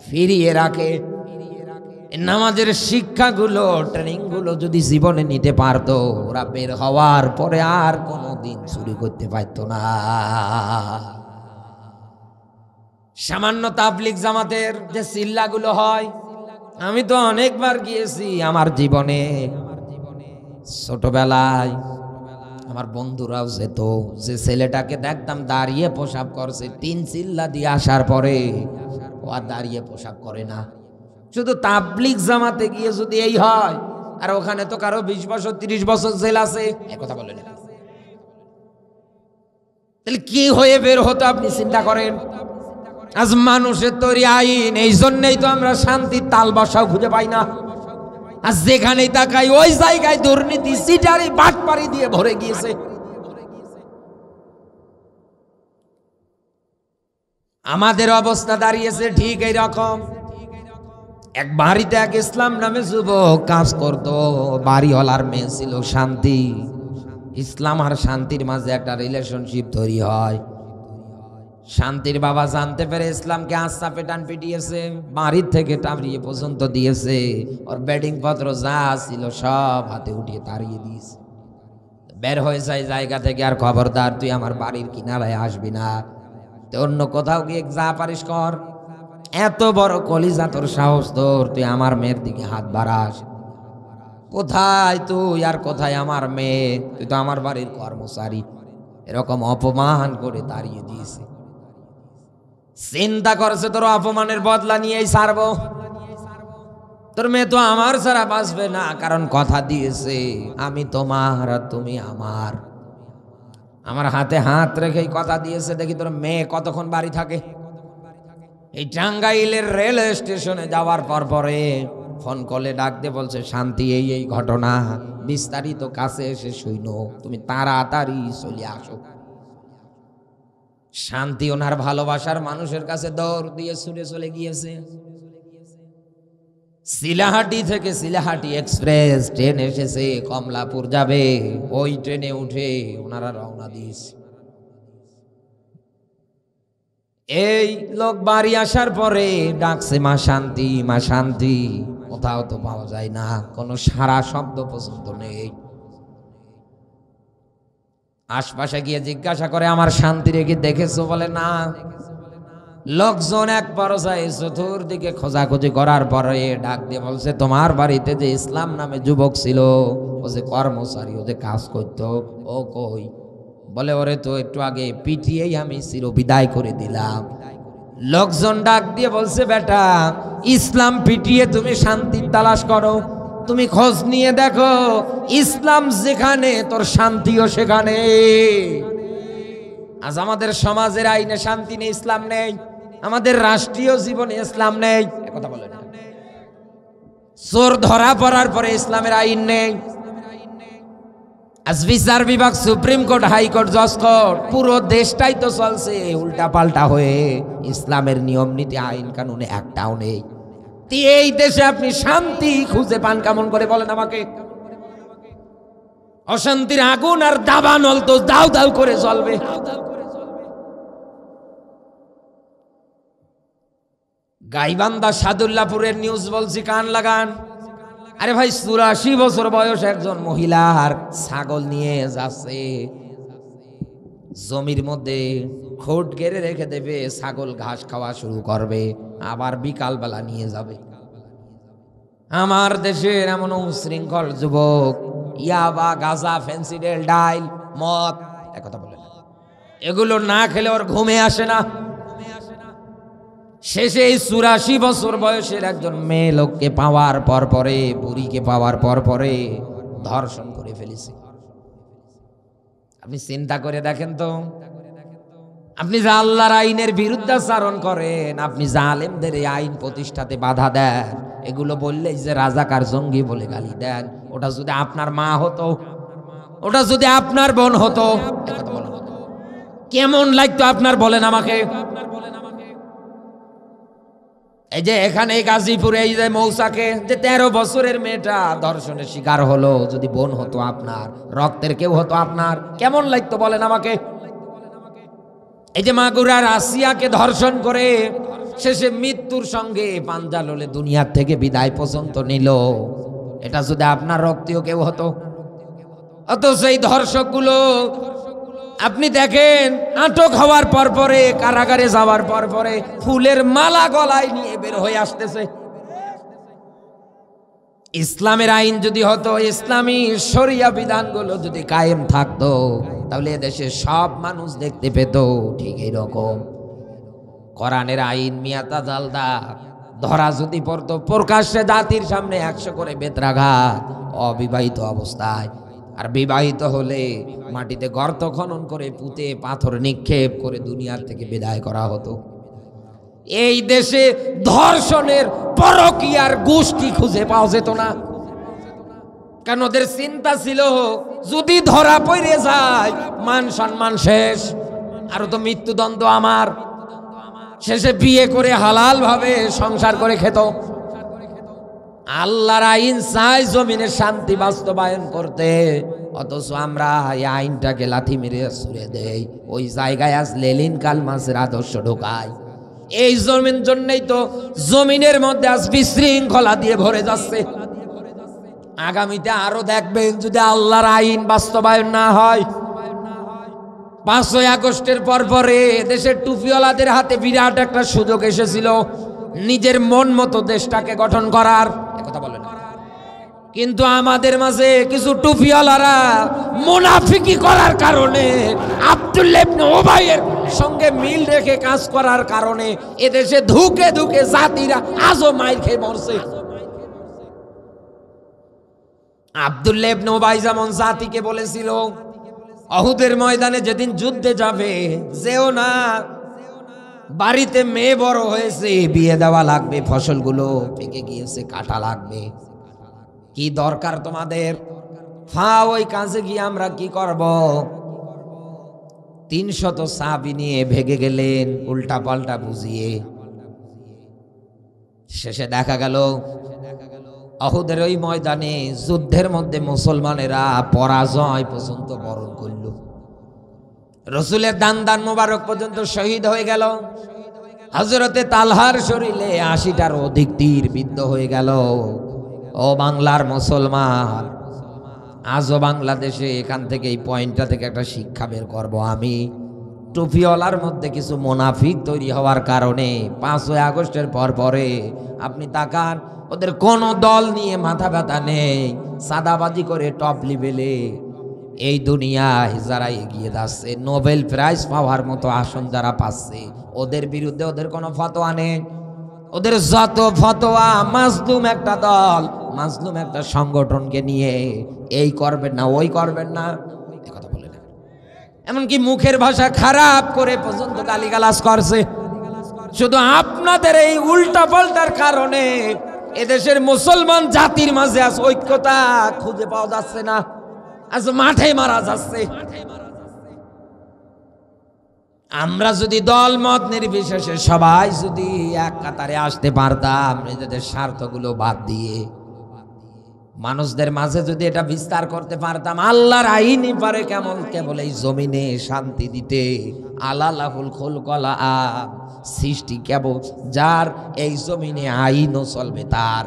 ফিরিয়ে রাখে। নামাজের শিক্ষাগুলো ট্রেনিংগুলো যদি জীবনে নিতে পারতো, ওরা বের হওয়ার পরে আর কোনোদিন চুরি করতে পারতো না। সামান্য তাবলিগ জামাতের যে চিল্লাগুলো হয়, আমি তো অনেকবার গিয়েছি আমার জীবনে। ছোটবেলায় আমার বন্ধুরাও যেত, যে ছেলেটাকে দেখতাম দাঁড়িয়ে পোশাক করছে, 3 চিল্লা দিয়ে আসার পরে ও আর দাঁড়িয়ে পোশাক করে না। শুধু তাবলিগ জামাতে গিয়ে যদি এই হয়, আর ওখানে তো কারো 20 বছর 30 বছর জেল আছে। একথা বলে না? তাহলে কি হয়ে বের হতো আপনি চিন্তা করেন। আজ মানুষের তৈরি আইন, এই জন্যই তো আমরা শান্তির তাল বসাও খুঁজে পাই না। আর যেখানেই তাকাই ওই জায়গায় দুর্নীতি, সিটারি, বাটপারি দিয়ে ভরে গিয়েছে। আমাদের অবস্থা দাঁড়িয়েছে ঠিক এই রকম। এক বাড়িতে এক ইসলাম নামে যুবক কাজ করত। বাড়িওয়ালার মেয়ে ছিল শান্তি। ইসলাম আর শান্তির মাঝে একটা রিলেশনশিপ তৈরি হয়। শান্তির বাবা জানতে পেরে ইসলামকে আস্থা পেটান পিটিয়েছে, বাড়ির থেকে টাবরিয়ে পর্যন্ত দিয়েছে। ওর বেডিং পত্র যা ছিল সব হাতে উঠিয়ে তাড়িয়ে দিয়েছে। বের হয়ে যায় জায়গা থেকে, আর খবরদার তুই আমার বাড়ির কিনারায় আসবি না, তুই অন্য কোথাও গিয়ে যা পারিস কর। এত বড় কলিজা তোর সাহস তোর, তুই আমার মেয়ের দিকে হাত বাড়াস? কোথায় তুই আর কোথায় আমার মেয়ে? তুই তো আমার বাড়ির কর্মচারী। এরকম অপমান করে তাড়িয়ে দিয়েছে। চিন্তা করছে তোর অপমানের বদলা নিয়েই ছাড়বো। তোর মেয়ে তো আমার ছাড়া বাঁচবে না, কারণ কথা দিয়েছে আমি তোমার আর তুমি আমার। আমার হাতে হাত রেখেই কথা দিয়েছে। দেখি তোর মেয়ে কতক্ষণ বাড়ি থাকে। এই টাঙ্গাইলের রেল স্টেশনে যাওয়ার পরে ফোন কলে ডাক দিয়ে বলছে, শান্তি এই এই ঘটনা, বিস্তারিত কাছে এসে শুইনো, তুমি তাড়াতাড়ি চলে আসো। শান্তি ওনার ভালোবাসার মানুষের কাছে দৌড় দিয়ে ছুটে চলে গিয়েছে। শিলাহাটি থেকে শিলাহাটি এক্সপ্রেস ট্রেন এসেছে, কমলাপুর যাবে। ওই ট্রেনে উঠে ওনারা রওনা দিয়েছে। এই লোক বাড়ি আসার পরে ডাকছে মা শান্তি, মা শান্তি। কোথাও তো পাওয়া যায় না, কোনো সারা শব্দ পর্যন্ত নেই। আশপাশে গিয়ে জিজ্ঞাসা করে, আমার শান্তি রেখে দেখেছো? বলে না। লোকজন এক পর্যায়ে চতুর্দিকে খোঁজাখুঁজি করার পরে ডাক দিয়ে বলছে, তোমার বাড়িতে যে ইসলাম নামে যুবক ছিল, ও যে কর্মচারী, ও যে কাজ করতো, ও কই? বলে ওরে তো একটু আগে পিটিয়েই আমি চির বিদায় করে দিলাম। লোকজন ডাক দিয়ে বলছে, বেটা, ইসলাম পিটিয়ে তুমি শান্তির তালাশ করো? তুমি খোঁজ নিয়ে দেখো, ইসলাম যেখানে তোর শান্তিও সেখানে। আজ আমাদের সমাজের আইনে শান্তি নেই, ইসলাম নেই। আমাদের রাষ্ট্রীয় জীবনে ইসলাম নেই। কথা বলে না। চোর ধরা পড়ার পরে ইসলামের আইন নেই। আজ বিচার বিভাগ, সুপ্রিম কোর্ট, হাইকোর্ট, জজ কোর্ট, পুরো দেশটাই তো চলছে উল্টা পাল্টা হয়ে। ইসলামের নিয়ম নীতি আইন কানুনে একটাও নেই। এই দেশে আপনি শান্তি খুঁজে পান কেমন করে বলেন আমাকে? অশান্তির আগুন আর দাবানল তো দাউ দাউ করে জ্বলবে। গাইবান্ধা সাদুল্লাপুরের নিউজ বলছি, কান লাগান। আরে ভাই, 84 বছর বয়স একজন মহিলা আর ছাগল নিয়ে যাচ্ছে। জমির মধ্যে খোট গেড়ে রেখে দেবে, ছাগল ঘাস খাওয়া শুরু করবে, আবার বিকালবেলা নিয়ে যাবে। আমার দেশের এমন উশৃঙ্খল যুবক ইয়াবা, গাঁজা, ফেন্সিডেল, ডাইল, মদ, একথা বলে না, এগুলো না খেলে ওর ঘুমে আসে না। শেষে এই 84 বছর বয়সের একজন মেয়ে লোককে পাওয়ার পরে, বুড়িকে পাওয়ার পরে ধর্ষণ করে ফেলেছে। আপনি চিন্তা করে দেখেন তো, আপনি যা আল্লাহর আইনের বিরুদ্ধাচরণ করেন, আপনি জালেমদের এই আইন প্রতিষ্ঠাতে বাধা দেন, এগুলো বললেই যে রাজাকার, জঙ্গি বলে গালি দেন। ওটা যদি আপনার মা হতো, ওটা যদি আপনার বোন হতো, কেমন লাগতো আপনার? বলেন আমাকে। এই যে এখানে গাজীপুরে এই যে মৌসাকে যে 13 বছরের মেয়েটা ধর্ষণের শিকার হলো, যদি বোন হতো আপনার, রক্তের কেউ হতো আপনার, কেমন লাগতো বলেন আমাকে? এই যে মাগুরার আসিয়াকে ধর্ষণ করে শেষে মৃত্যুর সঙ্গে পাঞ্জা ললে দুনিয়ার থেকে বিদায় পর্যন্ত নিল, এটা যদি আপনার রক্তীয় কেউ হতো। অথচ এই ধর্ষকগুলো আপনি দেখেন, আটক হওয়ার পরে, কারাগারে যাওয়ার পরে ফুলের মালা গলায় নিয়ে বের হয়ে আসতেছে। ইসলামের আইন যদি হতো, ইসলামী শরিয়া বিধানগুলো যদি কায়েম থাকতো, তাহলে এদেশে সব মানুষ দেখতে পেত ঠিক এইরকম। কোরআনের আইন মিয়াতা জালদা ধরা যদি পড়তো, প্রকাশ্যে জাতির সামনে 100 করে বেত্রাঘাত, অবিবাহিত অবস্থায়। আর বিবাহিত হলে মাটিতে গর্ত খনন করে পুঁতে পাথর নিক্ষেপ করে দুনিয়ার থেকে বিদায় করা হতো। এই দেশে ধর্ষণের পরকীয়ার গোষ্ঠী খুঁজে পাওয়া যেত না, কারণ ওদের চিন্তা ছিল যদি ধরা পড়ে যায় মান সম্মান শেষ, আর তো মৃত্যুদণ্ড আমার। শেষে বিয়ে করে হালাল ভাবে সংসার করে খেত। আল্লাহর আইন চাই জমিনের শান্তি বাস্তবায়ন করতে, অথচ আমরা এই আইনটাকে লাথি মেরে ছুড়ে দেই। ওই জায়গায় আজ লেলিন কালমাসের আদর্শ ঢোকায়। এই জন্যই তো জমিনের মধ্যে আজ বিশৃঙ্খলা দিয়ে ভরে যাচ্ছে। আগামীতে আরো দেখবেন যদি আল্লাহর আইন বাস্তবায়ন না হয়। 5ই আগস্টের পরে দেশের টুপিওয়ালাদের হাতে বিরাট একটা সুযোগ এসেছিল নিজের মন মতো দেশটাকে গঠন করার, কথা বলেন। কিন্তু আমাদের মাঝে কিছু টুপিওয়ালারা মুনাফিকি করার কারণে, আব্দুল্লাহ ইবনে উবাইয়ের সঙ্গে মিল রেখে কাজ করার কারণে এদেশে ধুকে ধুকে জাতিরা আজও মাইর খেয়ে মরছে। আব্দুল্লাহ ইবনে উবাই যেমন জাতিকে বলেছিল অহুদের ময়দানে যেদিন যুদ্ধে যাবে যেও না, বাড়িতে মেয়ে বড় হয়েছে বিয়ে দেওয়া লাগবে, ফসলগুলো পেকে গিয়েছে কাটা লাগবে, কি দরকার তোমাদের? ওই কাজে গিয়ে আমরা কি করব? 300 সাহাবী নিয়ে ভেগে গেলেন উল্টা পাল্টা বুঝিয়ে। শেষে দেখা গেল অহুদের ওই ময়দানে যুদ্ধের মধ্যে মুসলমানেরা পরাজয় পর্যন্ত বরণ করল। রসুলের দান মোবারক পর্যন্ত শহীদ হয়ে গেল। হযরতে তালহার শরীরে 80টার অধিক তীর বিদ্ধ হয়ে গেল। ও বাংলার মুসলমান, আজও বাংলাদেশে এখান থেকে এই পয়েন্টটা থেকে একটা শিক্ষা বের করব আমি। টুপিওয়ালার মধ্যে কিছু মুনাফিক তৈরি হওয়ার কারণে 5ই আগস্টের পরে আপনি তাকান, ওদের কোন দল নিয়ে মাথা ব্যথা নেই, সাদাবাজি করে টপ লেভেলে এই দুনিয়ায় যারা এগিয়ে যাচ্ছে, নোবেল প্রাইজ পাওয়ার মতো আসন যারা পাচ্ছে, ওদের বিরুদ্ধে ওদের কোনো ফতোয়া নেই। ওদের যত ফতোয়া মাজলুম একটা দল, মাজলুম একটা সংগঠনকে নিয়ে এই করবেন না ওই করবেন না এই কথা বলে না। এমনকি মুখের ভাষা খারাপ করে পর্যন্ত গালিগালাজ করছে। শুধু আপনাদের এই উল্টা পাল্টার কারণে এদেশের মুসলমান জাতির মাঝে আজ ঐক্যতা খুঁজে পাওয়া যাচ্ছে না, আজ মাঠে মারা যাচ্ছে। আমরা যদি দল মত নির্বিশেষে সবাই যদি এক কাতারে আসতে পারতাম, নিজেদের স্বার্থগুলো বাদ দিয়ে মানুষদের মাঝে যদি এটা বিস্তার করতে পারতাম, আল্লাহর আইনই পারে কেমন কেবল এই জমিনে শান্তি দিতে। আলালাহুল খুলকলা সৃষ্টি কেবল যার, এই জমিনে আইনও চলবে তার।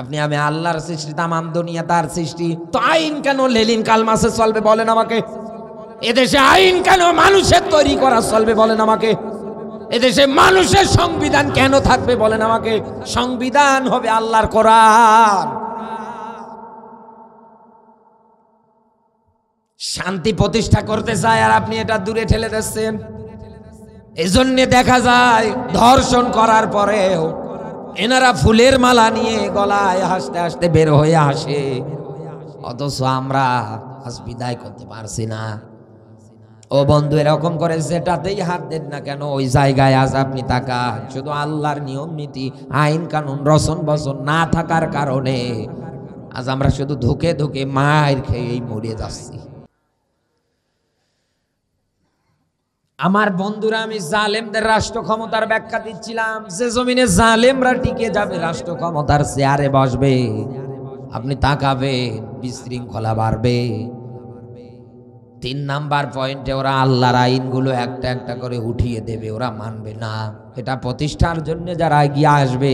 আপনি আমি আল্লাহর সৃষ্টি, তামাম দুনিয়া তার সৃষ্টি, তো আইন কেন লেলিন কালমাসে চলবে বলেন আমাকে? এদেশে আইন কেন মানুষের তৈরি করা চলবে বলেন আমাকে? এদেশে মানুষের সংবিধান কেন থাকবে বলেন আমাকে? সংবিধান হবে আল্লাহর কোরআন। শান্তি প্রতিষ্ঠা করতে চায় আর আপনি এটা দূরে ঠেলে দিচ্ছেন। এই জন্যে দেখা যায় ধর্ষণ করার পরেও এনারা ফুলের মালা নিয়ে গলায় হাসতে হাসতে বের হয়ে আসে, অথচ আমরা আজ বিদায় করতে পারছি না। ও বন্ধু, এরকম করে যেটাতেই হাত দেন না কেন, ওই জায়গায় আজ আপনি তাকান, শুধু আল্লাহর নিয়ম নীতি আইন কানুন রসন বসন না থাকার কারণে আজ আমরা শুধু ধুকে ধুকে মায়ের খেয়েই মরে যাচ্ছি। আমার বন্ধুরা, আমি জালেমদের রাষ্ট্র ক্ষমতার ব্যাখ্যা দিচ্ছিলাম। যে জমিনে জালেমরা টিকে যাবে, রাষ্ট্র ক্ষমতার চেয়ারে বসবে, আপনি তাকাবেন বিশৃঙ্খলা বাড়বে। 3 নাম্বার পয়েন্টে ওরা আল্লাহর আইনগুলো একটা একটা করে উঠিয়ে দেবে, ওরা মানবে না। এটা প্রতিষ্ঠার জন্য যারা এগিয়ে আসবে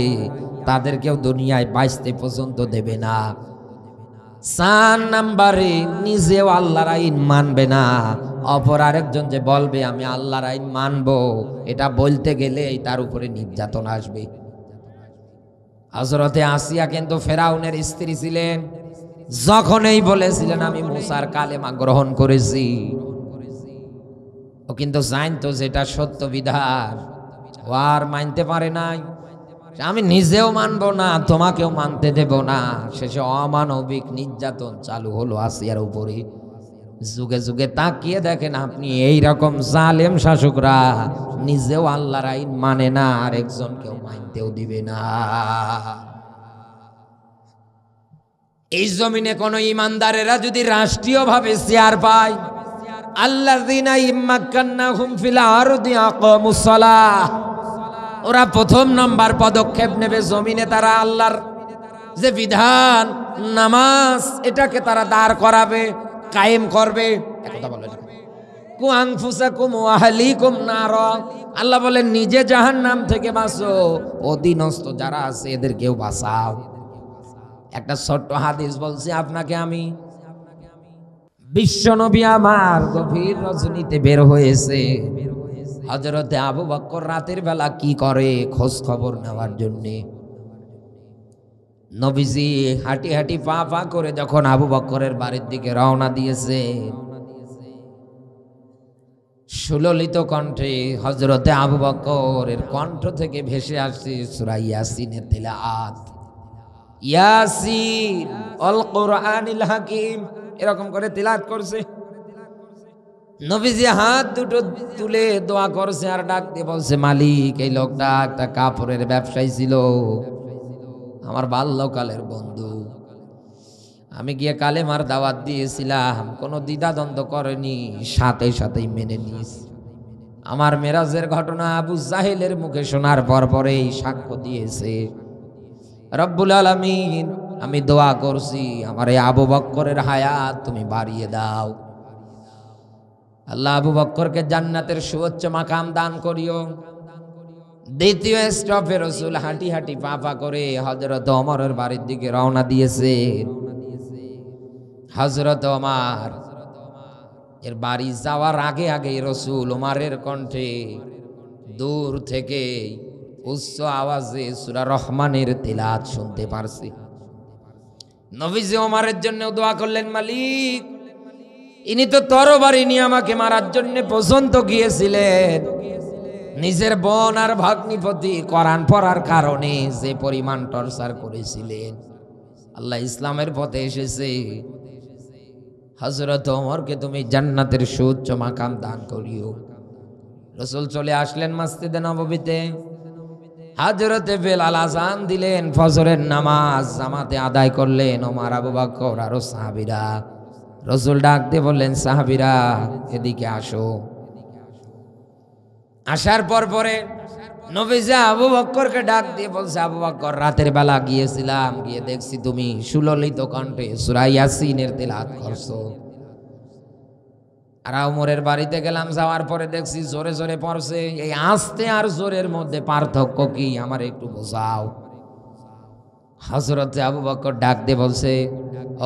তাদেরকেও দুনিয়ায় বাঁচতে পর্যন্ত দেবে না। 4 নাম্বারে নিজেও আল্লাহর আইন মানবে না, অপর আরেকজন যে বলবে আমি আল্লাহর আইন মানবো, এটা বলতে গেলে তার উপরে নির্যাতন আসবে। হযরতে আসিয়া কিন্তু ফেরাউনের স্ত্রী ছিলেন, যখনই বলেছিলেন আমি মুসার কালেমা গ্রহণ করেছি, ও কিন্তু জানতো যেটা সত্য বিধান, ও আর মানতে পারে নাই। আমি নিজেও মানবো না, তোমাকেও মানতে দেব না। শেষে অমানবিক নির্যাতন চালু হলো আসিয়ার উপরে। যুগে যুগে তাকিয়ে দেখেন আপনি, এই রকম জালেম শাসকরা নিজেও আল্লাহর আইন মানে না, আর একজনকেও মানতেও দিবে না। এই জমিনে কোন ইমানদারেরা যদি রাষ্ট্রীয়ভাবে চেয়ার পায়, আল্লাযীনা ইম্মাক্কান্নাহুম ফিল আরদি আকামুস সালাহ, ওরা প্রথম নাম্বার পদক্ষেপ নেবে জমিনে, তারা আল্লাহর যে বিধান নামাজ, এটাকে তারা দাঁড় করাবে, কায়েম করবে। একথা বলে কু আনফুসাকুম ওয়া আহলিকুম নার, আল্লাহ বলেন নিজে জাহান্নাম থেকে বাঁচো, অধীনস্থ যারা আছে এদেরকেও বাঁচাও। একটা ছোট্ট হাদিস বলছি আপনাকে আমি। বিশ্বনবী আমার গভীর রজনীতে বের হয়েছে, হযরতে আবু বকর রাতের বেলা কি করে খোঁজ খবর নেওয়ার জন্য। নবীজি হাঁটি হাঁটি পা পা করে যখন আবু বকরের বাড়ির দিকে রওনা দিয়েছে, সুললিত কণ্ঠে হযরতে আবু বকরের কণ্ঠ থেকে ভেসে আসছে সূরা ইয়াসিনের তিলাওয়াত। ইয়াসিন আল কুরআনিল হাকিম, এরকম করে তিলাওয়াত করছে। নবীজি হাত দুটো তুলে দোয়া করছে আর ডাক দিয়ে বলছে, মালিক, এই লোকটা একটা কাপড়ের ব্যবসায়ী ছিল, আমার বাল্যকালের বন্ধু। আমি গিয়ে কালেমার দাওয়াত দিয়েছিলাম, কোনো দ্বিধাদ্বন্দ্ব করেনি, সাথে সাথেই মেনে নিস। আমার মেরাজের ঘটনা আবু জাহেলের মুখে শোনার পরেই সাক্ষ্য দিয়েছে। রব্বুল আলামিন, আমি দোয়া করছি আমার এই আবু বকরের হায়াত তুমি বাড়িয়ে দাও। আল্লাহ আবু বকরকে জান্নাতের সুউচ্চ মাকাম দান করিও। দ্বিতীয় স্টপে রাসূল হাঁটি হাঁটি পা পা করে হযরত ওমরের বাড়ির দিকে রওনা দিয়েছে। হযরত ওমর এর বাড়ি যাওয়ার আগে আগে রাসূল ওমরের কণ্ঠে দূর থেকে উচ্চ আওয়াজে সূরা রহমানের তিলাওয়াত শুনতে পারছে। নবীজি ওমরের জন্য দোয়া করলেন, মালিক, ইনি তো তরবারি নিয়ে আমাকে মারার জন্য পর্যন্ত গিয়েছিলেন, নিজের বোন আর ভগ্নিপতি কোরআন পড়ার কারণে যে পরিমাণ টর্চার করেছিলেন, আল্লাহ ইসলামের পথে এসেছে। হযরত ওমরকে তুমি জান্নাতের সুউচ্চ মাকাম দান করিও। রাসূল চলে আসলেন মসজিদে নববীতে। হযরতে বেলাল আযান দিলেন, ফজরের নামাজ জামাতে আদায় করলেন ওমর, আবু বকর আর সাহাবীরা। রাসূল ডাক দিয়ে বললেন, সাহাবীরা এদিকে আসো। আসার পরে নবীজি আবু বকরকে ডাক দিয়ে বলছে, আবু বকর, রাতের বেলা গিয়েছিলাম, গিয়ে দেখছি তুমি সুললিত কণ্ঠে সূরা ইয়াসিনের তিলাওয়াত করছো। আর ওমরের বাড়িতে গেলাম, যাওয়ার পরে দেখছি জোরে জোরে পড়ছে। এই আস্তে আর জোরের মধ্যে পার্থক্য কি আমার একটু বোঝাও। হযরতে আবু বকর ডাক দিয়ে বলছে,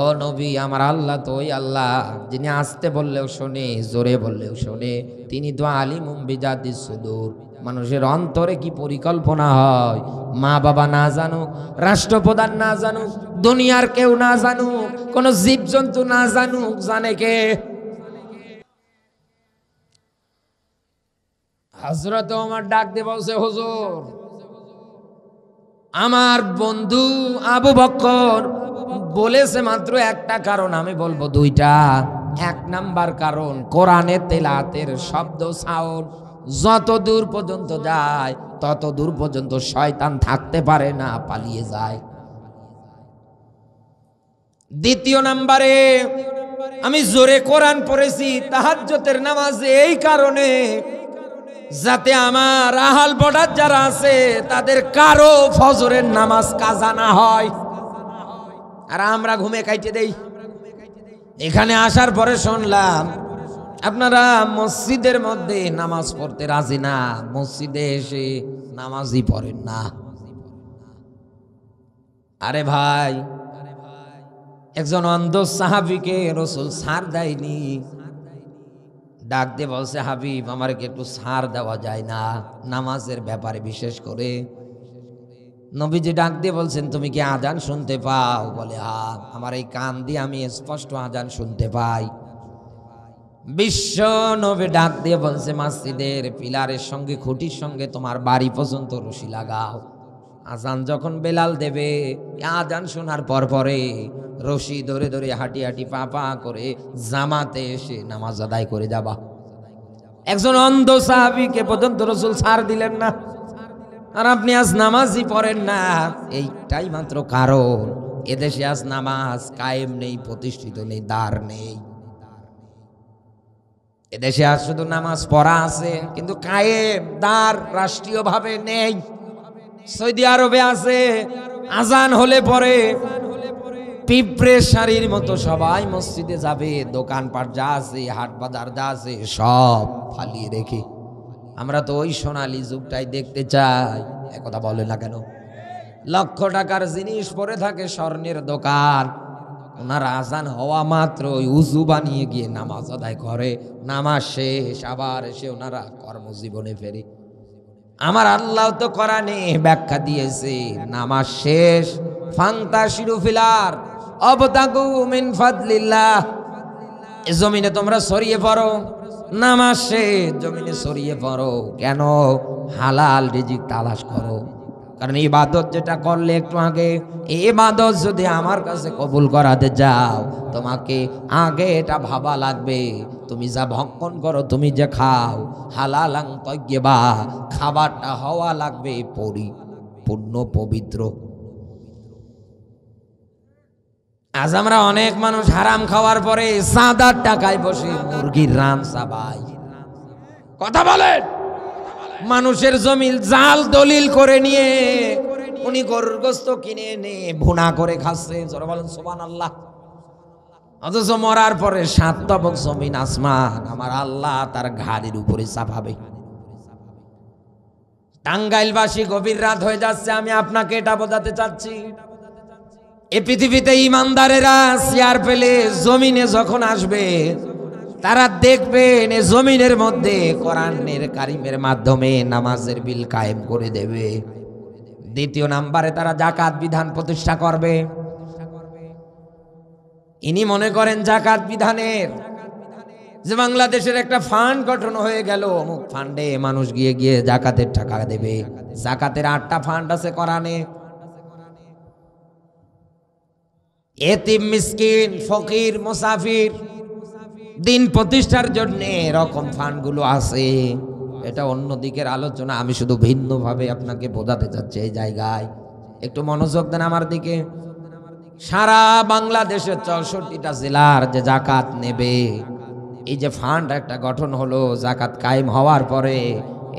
ও নবী, আমার আল্লাহ তো ওই আল্লাহ যিনি আস্তে বললেও শোনে, জোরে বললেও শোনে। তিনি তো আলিমুম বিজাতিস সুদূর। মানুষের অন্তরে কি পরিকল্পনা হয়, মা বাবা না জানুক, রাষ্ট্রপ্রধান না জানুক, দুনিয়ার কেউ না জানুক, কোন জীবজন্তু না জানুক, জানে কে? হযরত ওমর ডাক দিয়ে বলছে, হুজুর, আমার বন্ধু আবু বকর বলেছে মাত্র একটা কারণ, আমি বলবো দুইটা। এক নাম্বার কারণ, কোরআনের তেলাওয়াতের শব্দ সাউন্ড যত দূর পর্যন্ত যায় তত দূর পর্যন্ত শয়তান থাকতে পারে না, পালিয়ে যায়। দ্বিতীয় নাম্বারে, আমি জোরে কোরআন পড়েছি তাহাজ্জুদের নামাজে এই কারণে, যাতে আমার আহাল বর্ডার যারা আছে তাদের কারো ফজরের নামাজ কাজা না হয়, আর আমরা ঘুমে কাইটে দেই। এখানে আসার পরে শুনলাম আপনারা মসজিদের মধ্যে নামাজ পড়তে রাজি না, মসজিদে এসে নামাজই পড়েন না। আরে ভাই, একজন অন্ধ সাহাবীকে রাসূল ছাড় দেয়নি। ডাক দিয়ে বলছে, হাবিব, আমাকে একটু ছাড় দেওয়া যায় না নামাজের ব্যাপারে বিশেষ করে? নবীজি ডাক দিয়ে বলছেন, তুমি কি আজান শুনতে পাও? বলে, হ্যাঁ, আমার এই কান দিয়ে আমি স্পষ্ট আজান শুনতে পাই। বিশ্ব নবী ডাক দিয়ে বলছে, মসজিদের পিলারের সঙ্গে খুঁটির সঙ্গে তোমার বাড়ি পর্যন্ত রশি লাগাও, আজান যখন বেলাল দেবে, আজান শোনার পর পরে রশি ধরে ধরে হাঁটি হাঁটি পা পা করে জামাতে এসে নামাজ আদায় করে যাবা। একজন অন্ধ সাহাবীকে পর্যন্ত রাসূল ছাড় দিলেন না, আর আপনি আজ নামাজই পড়েন না। এইটাই মাত্র কারণ এদেশে আজ নামাজ কায়েম নেই, প্রতিষ্ঠিত নেই, দাঁড় নেই। এদেশে আজ শুধু নামাজ পড়া আছে, কিন্তু কায়েম দাঁড় রাষ্ট্রীয়ভাবে নেই। সৌদি আরবে আছে, আজান হলে পরে পিঁপড়ের শাড়ির মতো সবাই মসজিদে যাবে, দোকানপাট যা আছে, হাট বাজার যা আছে সব ফালিয়ে রেখে। আমরা তো ওই সোনালী যুগটাই দেখতে চাই, একথা বলে না কেন? লক্ষ টাকার জিনিস পরে থাকে, স্বর্ণের দোকান। ওনারা আজান হওয়া মাত্র উজু বানিয়ে গিয়ে নামাজ আদায় করে, নামাজ শেষ আবার এসে ওনারা কর্মজীবনে ফেরে। আমার আল্লাহ তো কোরআনে ব্যাখ্যা দিয়েছে, নামাজ শেষ ফান্তাশিরু ফিল আরদ আবতাগু মিন ফাদলিল্লাহ, এই জমিনে তোমরা ছড়িয়ে পড়ো। নামাজ শেষ জমিনে ছড়িয়ে পড়ো কেন? হালাল রিজিক তালাশ করো। কারণ ইবাদত যেটা করলে একটু আগে, এই ইবাদত যদি আমার কাছে কবুল করাতে যাও, তোমাকে আগে এটা ভাবা লাগবে, তুমি যা ভক্ষণ করো, তুমি যে খাও, হালালাং তাইয়্যিবা, খাবারটা হওয়া লাগবে পরিপূর্ণ পবিত্র। আজ আমরা অনেক মানুষ হারাম খাওয়ার পরে সাদার টাকায় বসে মুরগির রান চাবাই। কথা বলেন, মানুষের জমিন জাল দলিল করে নিয়ে উনি গরুর গোস্ত কিনে এনে ভুনা করে খাচ্ছে। জোরে বলেন সুবহানাল্লাহ। অথচ মরার পরে 7 তবক জমিন আসমান আমার আল্লাহ তার ঘাড়ের উপরে চাপাবে। টাঙ্গাইলবাসী গভীর রাত হয়ে যাচ্ছে, আমি আপনাকে এটা বোঝাতে চাচ্ছি, এই পৃথিবীতে ইমানদারেরা চেয়ার পেলে জমিনে যখন আসবে, তারা দেখবেন এই জমিনের মধ্যে কোরআনের কারিমের মাধ্যমে নামাজের বিল কায়েম করে দেবে। দ্বিতীয় নাম্বারে তারা যাকাত বিধান প্রতিষ্ঠা করবে। ইনি মনে করেন যাকাত বিধানের যে বাংলাদেশের একটা ফান্ড গঠন হয়ে গেল, অমুক ফান্ডে মানুষ গিয়ে গিয়ে যাকাতের টাকা দেবে। যাকাতের 8টা ফান্ড আছে কোরআনে। এতিম, মিসকিন, ফকির, মুসাফির, দিন প্রতিষ্ঠার জন্য এরকম ফান্ডগুলো আছে। এটা অন্য দিকের আলোচনা, আমি শুধু ভিন্নভাবে আপনাকে বোঝাতে চাচ্ছি। এই জায়গায় একটু মনোযোগ দেন আমার দিকে। সারা বাংলাদেশের 64টা জেলার যে যাকাত নেবে, এই যে ফান্ড একটা গঠন হলো, যাকাত কায়েম হওয়ার পরে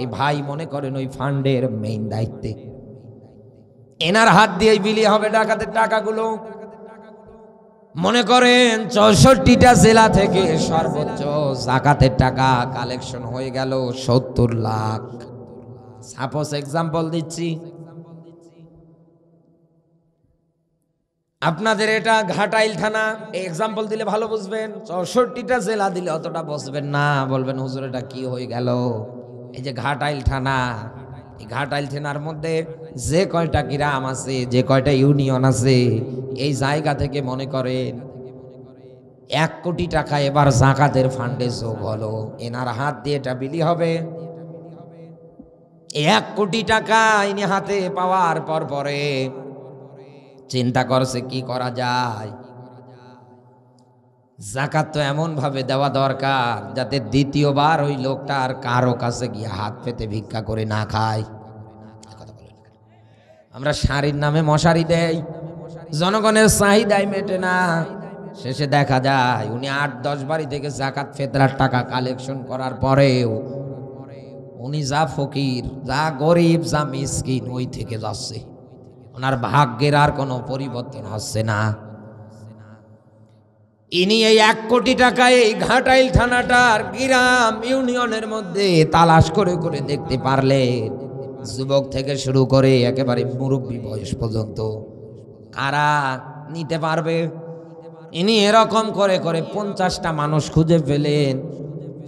এই ভাই মনে করেন ওই ফান্ডের মেইন দায়িত্বে, এনার হাত দিয়েই বিলি হবে ডাকাতের টাকাগুলো। মনে করেন 64টা জেলা থেকে সর্বোচ্চ যাকাতের টাকা কালেকশন হয়ে গেল 70 লাখ। সাপোজ এক্সাম্পল দিচ্ছি, আপনাদের এটা ঘাটাইল থানা, এক্সাম্পল দিলে ভালো বুঝবেন। 64টা জেলা দিলে অতটা বুঝবেন না, বলবেন হুজুর এটা কি হয়ে গেল। এই যে ঘাটাইল থানা, এই ঘাটাইল থানার মধ্যে যে কয়টা গ্রাম আছে, যে কয়টা ইউনিয়ন আছে, এই জায়গা থেকে মনে করেন 1 কোটি টাকা এবার যাকাতের ফান্ডে যোগ হলো, এনার হাত দিয়ে এটা বিলি হবে। 1 কোটি টাকা ইনি হাতে পাওয়ার পর পরে চিন্তা করছে কি করা যায়। যাকাত তো এমন ভাবে দেওয়া দরকার যাতে দ্বিতীয়বার ওই লোকটা আর কারো কাছে গিয়ে হাত পেতে ভিক্ষা করে না খায়। আমরা শাড়ির নামে মশারি দেই, জনগণের চাহিদাই মেটে না। শেষে দেখা যায় উনি 8-10 বাড়ি থেকে যাকাত ফেতরার টাকা কালেকশন করার পরেও উনি যা ফকির, যা গরিব, যা মিসকিন, ওই থেকে যাচ্ছে। ওনার ভাগ্যের আর কোনো পরিবর্তন হচ্ছে না। ইনি এই 1 কোটি টাকায় এই ঘাটাইল থানাটার গ্রাম ইউনিয়নের মধ্যে তালাশ করে করে দেখতে পারলেন, যুবক থেকে শুরু করে একেবারে মুরব্বী বয়স পর্যন্ত কারা নিতে পারবে। ইনি এরকম করে করে 50টা মানুষ খুঁজে পেলেন।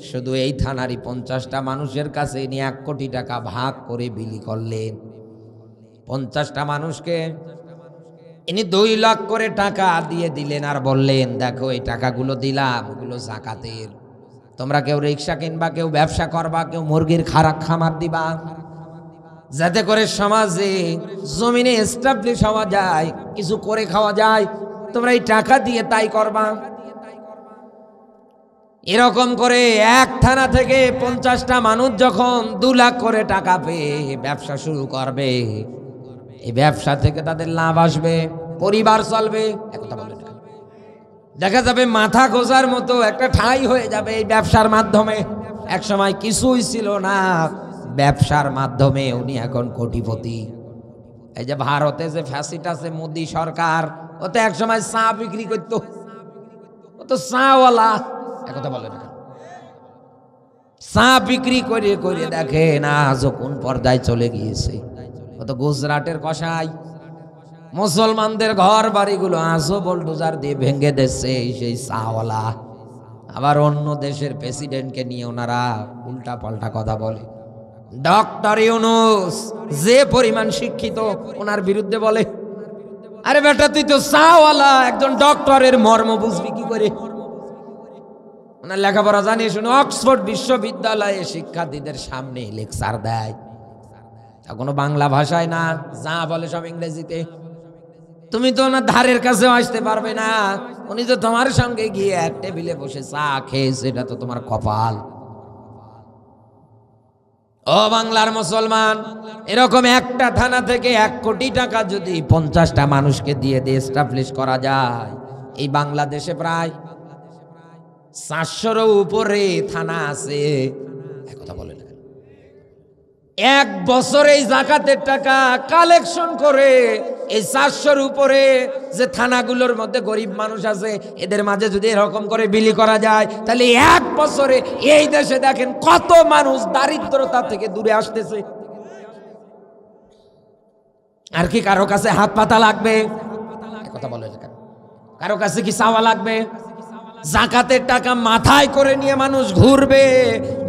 শুধু এই থানারই 50টা মানুষের কাছে ইনি 1 কোটি টাকা ভাগ করে বিলি করলেন। 50টা মানুষকে ইনি 2 লাখ করে টাকা দিয়ে দিলেন, আর বললেন দেখো এই টাকাগুলো দিলাম, ওগুলো যাকাতের। তোমরা কেউ রিক্সা কিনবা, কেউ ব্যবসা করবা, কেউ মুরগির খামার দিবা। যাতে করে সমাজে জমিনে এস্টাবলিশ হওয়া যায়, কিছু করে খাওয়া যায়। তোমরা এই টাকা দিয়ে তাই করবা। এরকম করে এক থানা থেকে 50টা মানুষ যখন 2 লাখ করে টাকা পেয়ে ব্যবসা শুরু করবে, এই ব্যবসা থেকে তাদের লাভ আসবে, পরিবার চলবে। একথা বলে না, দেখা যাবে মাথা গোজার মতো একটা ঠাঁই হয়ে যাবে এই ব্যবসার মাধ্যমে। এক সময় কিছুই ছিল না, ব্যবসার মাধ্যমে উনি এখন কোটিপতি। এই যে ভারতে যে ফ্যাসিট আছে মোদি সরকার, ও তো এক সময় চা বিক্রি করতো, ও তো চাওয়ালা। একথা বলে না, চা বিক্রি করে করে দেখে না আজও কোন পর্যায়ে চলে গিয়েছে। ও তো গুজরাটের কসাই। মুসলমানদের ঘর বাড়িগুলো আজও বুলডোজার দিয়ে ভেঙে দিচ্ছে সেই চাওয়ালা। আবার অন্য দেশের প্রেসিডেন্টকে নিয়ে ওনারা উল্টা পাল্টা কথা বলে। ডক্টর ইউনূস যে পরিমাণ শিক্ষিত, ওনার বিরুদ্ধে বলে, আরে বেটা তুই তো চাওয়ালা, একজন ডক্টরের মর্ম বুঝবি কি করে? ওনার লেখাপড়া জানিয়ে শুনে অক্সফোর্ড বিশ্ববিদ্যালয়ে শিক্ষার্থীদের সামনে লেকচার দেয়, কোনো বাংলা ভাষায় না, যা বলে সব ইংরেজিতে। তুমি তো ওনার ধারের কাছে আসতে পারবে না। উনি তো তোমার সঙ্গে গিয়ে এক টেবিলে বসে চা খেয়েছে, এটা তো তোমার কপাল। ও বাংলার মুসলমান, এরকম একটা থানা থেকে 1 কোটি টাকা যদি 50টা মানুষকে দিয়ে এস্টাবলিশ করা যায়, এই বাংলাদেশে প্রায় 400-এরও উপরে থানা আছে। একথা বলে না, 1 বছরে এই জাকাতের টাকা কালেকশন করে এই 400-এর উপরে যে থানাগুলোর মধ্যে গরিব মানুষ আছে, এদের মাঝে যদি এরকম করে বিলি করা যায়, তাহলে 1 বছরে এই দেশে দেখেন কত মানুষ দারিদ্রতা থেকে দূরে আসতেছে। আর কি কারো কাছে হাত পাতা লাগবে? কথা বলে, কারো কাছে কি চাওয়া লাগবে? জাকাতের টাকা মাথায় করে নিয়ে মানুষ ঘুরবে,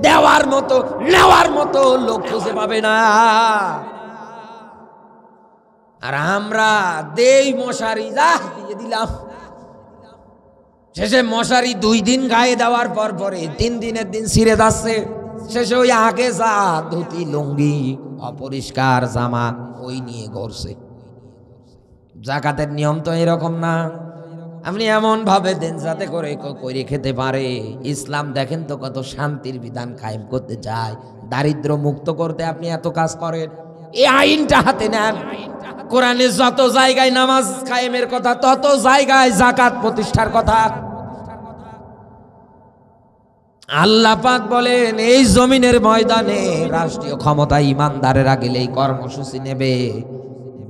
দেওয়ার মতো নেওয়ার মতো লোক খুঁজে পাবে না। আর আমরা দেই মশারি, যা দিয়ে দিলাম, শেষে মশারি 2 দিন গায়ে দেওয়ার পর পরে 3 দিনের দিন ছিঁড়ে যাচ্ছে। শেষে ওই আগে যা ধুতি লুঙ্গি অপরিষ্কার জামা ওই নিয়ে ঘুরছে। জাকাতের নিয়ম তো এরকম না, আপনি এমন ভাবে দেন যাতে করে করে খেতে পারে। ইসলাম দেখেন তো কত শান্তির বিধান কায়েম করতে চায়, দারিদ্র মুক্ত করতে আপনি এত কাজ করেন। এই আইনটা হাতে নেন। কোরআনে যত জায়গায় নামাজ কায়েমের কথা, তত জায়গায় জাকাত প্রতিষ্ঠার কথা। আল্লাহ পাক বলেন এই জমিনের ময়দানে রাষ্ট্রীয় ক্ষমতা ইমানদারেরা গেলে এই কর্মসূচি নেবে।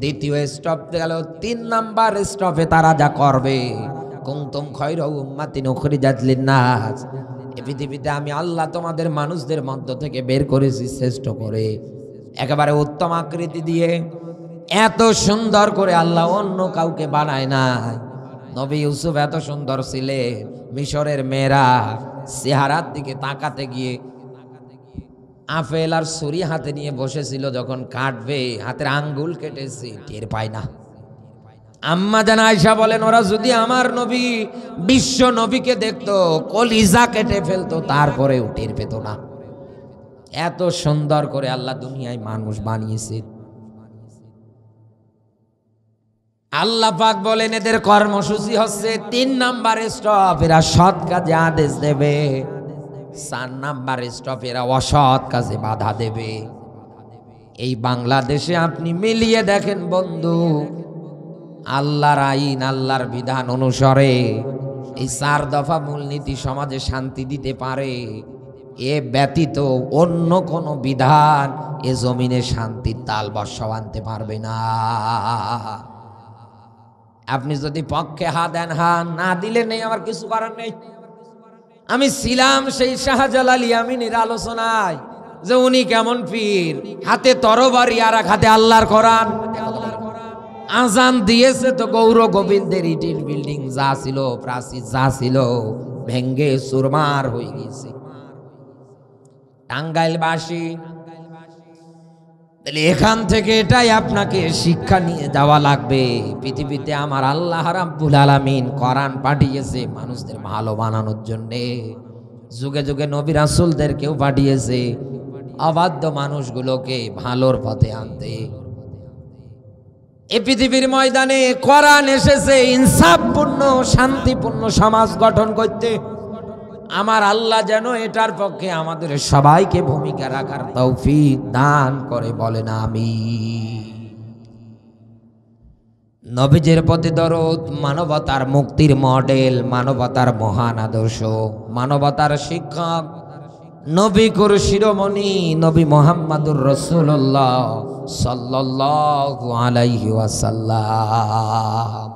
দ্বিতীয় স্টপ গেল, 3 নাম্বার স্টপে তারা যা করবে, কুনতুম খায়রা উম্মাতিন উখরিজাত লিন-নাস, এই পৃথিবীতে আমি আল্লাহ তোমাদের মানুষদের মধ্য থেকে বের করেছি শ্রেষ্ঠ করে, একেবারে উত্তম আকৃতি দিয়ে। এত সুন্দর করে আল্লাহ অন্য কাউকে বানায় নাই। নবী ইউসুফ এত সুন্দর ছিলেন, মিশরের মেয়েরা চেহারার দিকে তাকাতে গিয়ে আপেল আর ছুরি হাতে নিয়ে বসেছিল, যখন কাটবে হাতের আঙ্গুল কেটেছে টের পায় না। আম্মা জান আয়েশা বলেন, ওরা যদি আমার নবী বিশ্ব নবীকে দেখতো কলিজা কেটে ফেলতো, তারপরেও টের পেত না। এত সুন্দর করে আল্লাহ দুনিয়ায় মানুষ বানিয়েছে। আল্লাহ পাক বলেন এদের কর্মসূচি হচ্ছে 3 নাম্বার স্টপ, এরা সৎ কাজে আদেশ দেবে। 4 নাম্বার স্টপ, এরা অসৎ কাজে বাধা দেবে। এই বাংলাদেশে আপনি মিলিয়ে দেখেন বন্ধু, আল্লাহর আইন আল্লাহর বিধান অনুসারে এই 4 দফা মূলনীতি সমাজে শান্তি দিতে পারে। এ ব্যতীত অন্য কোন বিধান এ জমিনে শান্তির তাল বর্ষা আনতে পারবে না। আপনি যদি পক্ষে হা দেন হা, না দিলে নেই, আমার কিছু করার নেই। আমি ছিলাম সেই শাহজালাল ইয়ামিনীর আলোচনায় যে উনি কেমন পীর, হাতে তরবারি আর এক হাতে আল্লাহর কোরআন। আজান দিয়েছে তো গৌর গোবিন্দের ইটের বিল্ডিং যা ছিল, প্রাচীর যা ছিল, ভেঙ্গে চুরমার হয়ে গেছে। টাঙ্গাইলবাসী, তাহলে এখান থেকে এটাই আপনাকে শিক্ষা নিয়ে যাওয়া লাগবে। পৃথিবীতে আমার আল্লাহ রাব্বুল আলামিন কোরআন পাঠিয়েছে মানুষদের ভালো বানানোর জন্যে, যুগে যুগে নবী রাসূলদেরকেও পাঠিয়েছে। অবাধ্য মানুষগুলোকে ভালোর পথে আনতে। এই পৃথিবীর ময়দানে কোরআন এসেছে ইনসাফপূর্ণ শান্তিপূর্ণ সমাজ গঠন করতে। আমার আল্লাহ যেন এটার পক্ষে আমাদের সবাইকে ভূমিকা রাখার তৌফিক দান করে, বলেন আমিন। নবীজির প্রতি দরুদ, মানবতার মুক্তির মডেল, মানবতার মহান আদর্শ, মানবতার শিক্ষক, নবী কুর শিরোমণি নবী মুহাম্মদুর রাসূলুল্লাহ সাল্লাল্লাহু আলাইহি ওয়াসাল্লাম।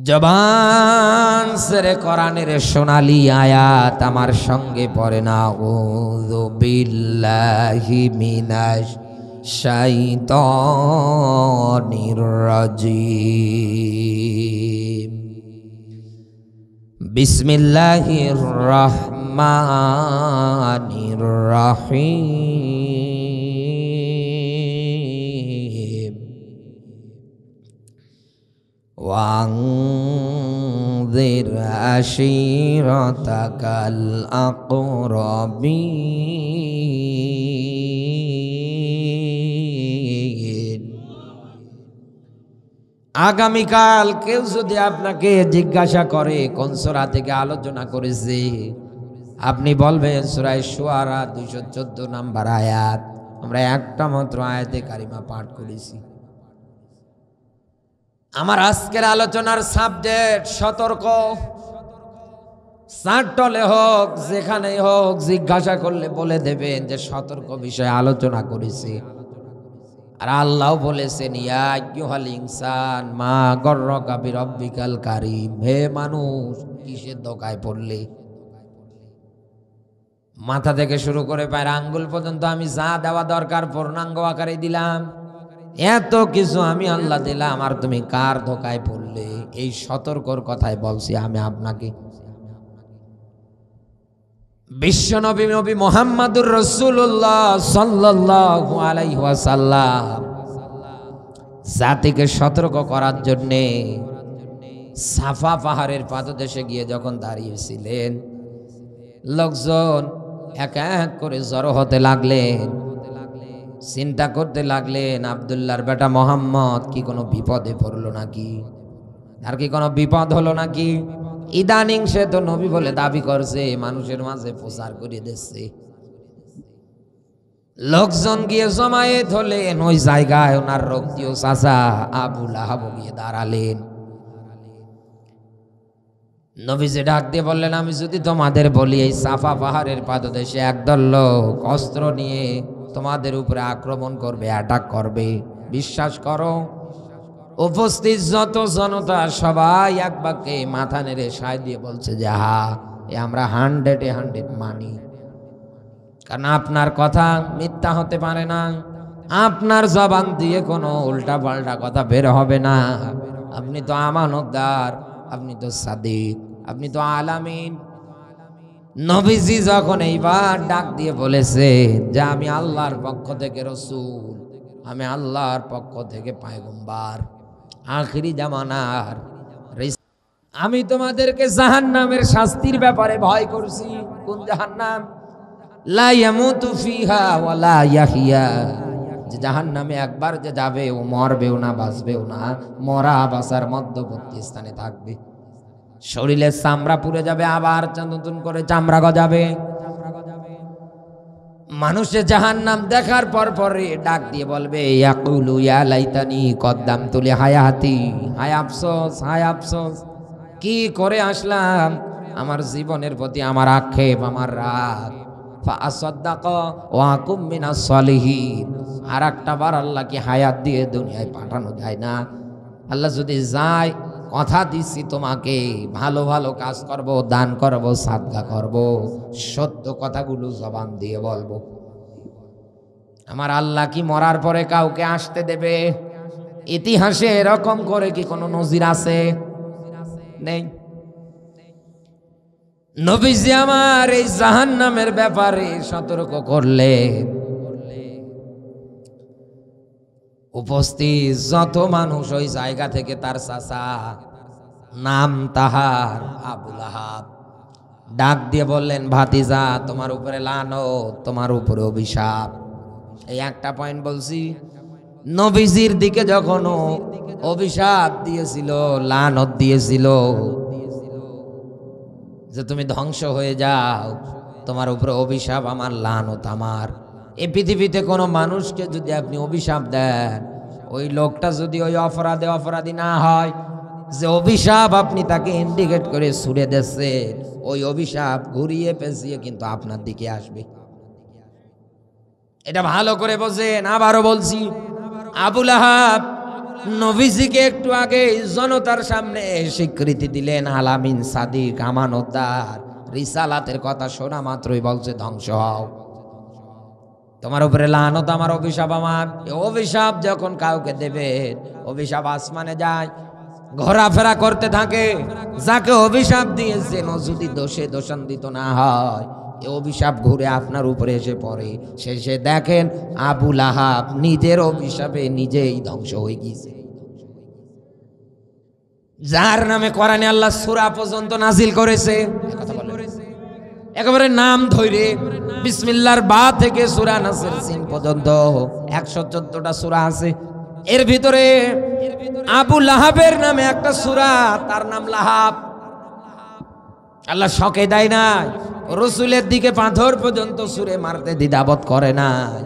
জবান সেরে কোরআনের সোনালী আয়াত আমার সঙ্গে পড়ে না। আউযু বিল্লাহি মিনাশ শাইতানির রাজিম। বিসমিল্লাহির রহমানির রহিম। ওয়ানযির আশীরাতাকাল আকরাবিন। আগামীকাল কেউ যদি আপনাকে জিজ্ঞাসা করে কোন সূরা থেকে আলোচনা করেছে, আপনি বলবেন সূরা শুআরা 214 নম্বর আয়াত। আমরা একটা মাত্র আয়াতে কারিমা পাঠ করেছি। আমার আজকের আলোচনার সাবজেক্ট সতর্ক। সাটলে হোক যেখানেই হোক জিজ্ঞাসা করলে বলে দেবেন যে সতর্ক বিষয়ে আলোচনা করেছি। আর আল্লাহ বলেছেন ইয়া আইয়ুহাল ইনসান মা গররাকা বিরাব্বিকাল কারীম। হে মানুষ, কিসের ধোঁকায় পড়লে? মাথা থেকে শুরু করে পায়ের আঙ্গুল পর্যন্ত আমি যা দেওয়া দরকার পূর্ণাঙ্গ আকারে দিলাম। এত কিছু আমি আল্লাহ দিলাম, আর তুমি কার ধোঁকায় পড়লে? এই সতর্কর কথাই বলছি আমি আপনাকে। বিশ্বনবী নবী মুহাম্মদুর রাসূলুল্লাহ সাল্লাল্লাহু আলাইহি ওয়াসাল্লাম জাতিকে সতর্ক করার জন্য সাফা পাহাড়ের পাদদেশে গিয়ে যখন দাঁড়িয়েছিলেন, লোকজন এক এক করে জড়ো হতে লাগলেন। চিন্তা করতে লাগলেন, আব্দুল্লাহর বেটা মোহাম্মদ কি কোনো বিপদে পড়লো নাকি? আর কি কোনো বিপদ হলো নাকি? ইদানিং সে তো নবী বলে দাবি করছে, মানুষের মাঝে প্রচার করে দিচ্ছে। লোকজন গিয়ে জমায়েত হলেন ওই জায়গায়। ওনার রক্তীয় চাচা আবু লাহাব গিয়ে দাঁড়ালেন। নবীজি ডাক দিয়ে বললেন, আমি যদি তোমাদের বলি এই সাফা পাহাড়ের পাদদেশে একদল লোক অস্ত্র নিয়ে তোমাদের উপরে আক্রমণ করবে, অ্যাটাক করবে, বিশ্বাস করো? উপস্থিত যত জনতা সবাই এক বাক্যে মাথা নেড়ে সায় দিয়ে বলছে যে হ্যাঁ, আমরা 100 মানি। কারণ আপনার কথা মিথ্যা হতে পারে না, আপনার জবান দিয়ে কোনো উল্টা পাল্টা কথা বের হবে না। আপনি তো আমানতদার, আপনি তো সাদিক, আপনি তো আলামিন। নবীজি যখন এইবার ডাক দিয়ে বলেছে যে আমি আল্লাহর পক্ষ থেকে রসূল, আমি আল্লাহর পক্ষ থেকে পয়গম্বর, আখিরি জামানার, আমি তোমাদেরকে জাহান্নামের শাস্তির ব্যাপারে ভয় করছি। কোন জাহান্নাম? লা ইয়ামুতু ফিহা ওয়া লা ইয়াহইয়া। যে জাহান্নামে একবার যে যাবে, ও মরবেও না বাঁচবেও না, মরা বাঁচার মধ্যবর্তী স্থানে থাকবে। শরীরের চামড়া পুড়ে যাবে, আবার নতুন করে চামড়া গজাবে। মানুষের জাহান্নাম দেখার পর পরে ডাক দিয়ে বলবে ইয়াকুলু ইয়া লাইতানি কদ্দামতু লি হায়াতি। হায় আফসোস, হায় আফসোস, কি করে আসলাম, আমার জীবনের প্রতি আমার আক্ষেপ, আমার রাগ। ফাআসাদ্দাক ওয়া আকুম মিনাস সালিহিন। আর একটা বার আল্লাহ কি হায়াত দিয়ে দুনিয়ায় পাঠানো যায় না? আল্লাহ যদি যায়, কথা দিচ্ছি তোমাকে, ভালো ভালো কাজ করব, দান করব, সাদকা করব, সত্য কথাগুলো জবান দিয়ে বলবো। আমার আল্লাহ কি মরার পরে কাউকে আসতে দেবে? ইতিহাসে এরকম করে কি কোনো নজির আছে? নেই। নবীজি আমার এই জাহান্নামের ব্যাপারে সতর্ক করলে উপস্থিত যত মানুষ ওই জায়গা থেকে তার চাচা, নাম তাহার আবু লাহাব, ডাক দিয়ে বললেন, ভাতিজা তোমার উপরে লানত, তোমার উপরে অভিশাপ। এই একটা পয়েন্ট বলছি। নবীজির দিকে যখন অভিশাপ দিয়েছিল, লানত দিয়েছিল যে তুমি ধ্বংস হয়ে যাও, তোমার উপরে অভিশাপ আমার, লানত আমার। এই পৃথিবীতে কোনো মানুষকে যদি আপনি অভিশাপ দেন, ওই লোকটা যদি ওই অপরাধী না হয়, যে অভিশাপ আপনি তাকে ইন্ডিকেট করে ছুড়ে দিচ্ছেন, ওই অভিশাপ ঘুরিয়ে পেঁচিয়ে কিন্তু আপনার দিকে আসবে। এটা ভালো করে বোঝেন। আবারও বলছি, আবু লাহাব নবীজিকে একটু আগে জনতার সামনে স্বীকৃতি দিলেন, আলামিন, সাদিক, আমানতদার, রিসালাতের কথা শোনা মাত্রই বলছে ধ্বংস হও, তোমার উপরে লানত আমার, অভিশাপ আমার। অভিশাপ যখন কাউকে দেবে, অভিশাপ আসমানে যায়, ঘোরাফেরা করতে থাকে। যাকে অভিশাপ দিয়েছেন ও যদি দোষে দোষান্বিত না হয়, এ অভিশাপ ঘুরে আপনার উপরে এসে পড়ে। শেষে দেখেন আবু লাহাব নিজের অভিশাপে নিজেই ধ্বংস হয়ে গিয়েছে। যার নামে কোরআনে আল্লাহ সূরা পর্যন্ত নাজিল করেছে, একেবারে নাম ধরে বিসমিল্লাহর বা থেকে সূরা নাসের সিন পর্যন্ত 114টা সূরা আছে। এর ভিতরে আবু লাহাবের নামে একটা সূরা, তার নাম লাহাব। আল্লাহ শকে দেয় নাই, রসুলের দিকে পাথর পর্যন্ত ছুঁড়ে মারতে দ্বিধাবোধ করে নাই,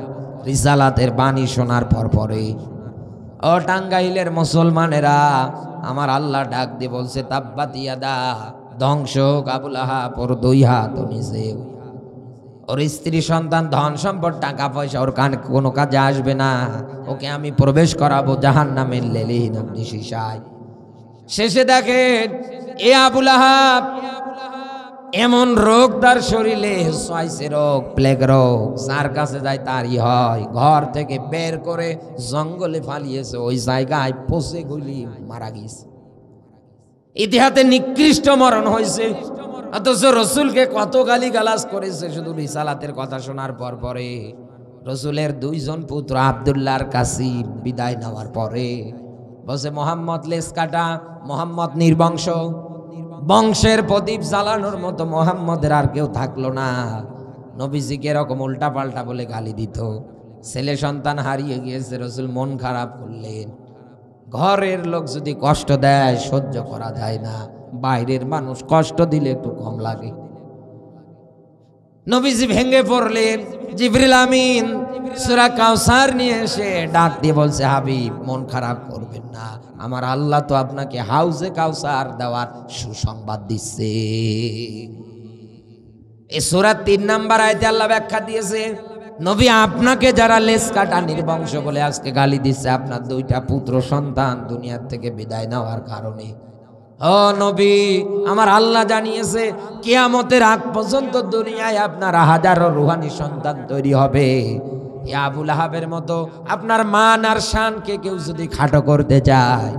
রিসালাতের বাণী শোনার পরে। ও টাঙ্গাইলের মুসলমানেরা, আমার আল্লাহ ডাক দিয়ে বলছে, তাব্বাত ইয়াদা, ধ্বংস আবু লাহাব, ওর 2 হাত নিচে, ওর স্ত্রী সন্তান ধন সম্পদ টাকা পয়সা ওর কোনো কাজে আসবে না, ওকে আমি প্রবেশ করাবো জাহান্নামের লেলিন অগ্নিশিশায়। শেষে দেখেন এ আবু লাহাব, এমন রোগ তার শরীরে, সোয়াইসের রোগ, প্লেগ রোগ, যার কাছে যায় তারই হয়। ঘর থেকে বের করে জঙ্গলে ফালিয়েছে, ওই জায়গায় পচে গলি মারা গেছে। ইতিহাসে নিকৃষ্ট মরণ হয়েছে। অথচ রসুলকে কত গালি গালাজ করেছে শুধু রিসালাতের কথা শোনার পরে। রসুলের 2 জন পুত্র আব্দুল্লাহ আর কাসিম বিদায় নেওয়ার পরে বসে, মোহাম্মদ লেস কাটা, মোহাম্মদ নির্বংশ, বংশের প্রদীপ জ্বালানোর মতো মোহাম্মদের আর কেউ থাকলো না। নবীজিকে এরকম উল্টা পাল্টা বলে গালি দিত। ছেলে সন্তান হারিয়ে গিয়েছে, রসুল মন খারাপ করলেন। ঘরের লোক যদি কষ্ট দেয় সহ্য করা যায় না, বাইরের মানুষ কষ্ট দিলে একটু কম লাগে। নবীজি ভেঙে পড়লেন। জিবরিল আমিন সূরা কাউসার নিয়ে এসে ডাক দিয়ে বলছে, হাবিব মন খারাপ করবেন না, আমার আল্লাহ তো আপনাকে হাউজে কাউসার দেওয়ার সুসংবাদ দিচ্ছে। এই সূরা 3 নম্বর আয়াতে আল্লাহ ব্যাখ্যা দিয়েছে, নবী আপনাকে যারা লেস কাটা নির্বংশ বলে আজকে গালি দিচ্ছে, আপনার 2টা পুত্র সন্তান দুনিয়ার থেকে বিদায় নেওয়ার কারণে। ও নবী, আমার আল্লাহ জানিয়েছে কিয়ামতের আগ পর্যন্ত দুনিয়ায় আপনার হাজারো রুহানি সন্তান তৈরি হবে। আবু লাহাবের মতো আপনার মান আর শানকে কেউ যদি খাটো করতে চায়,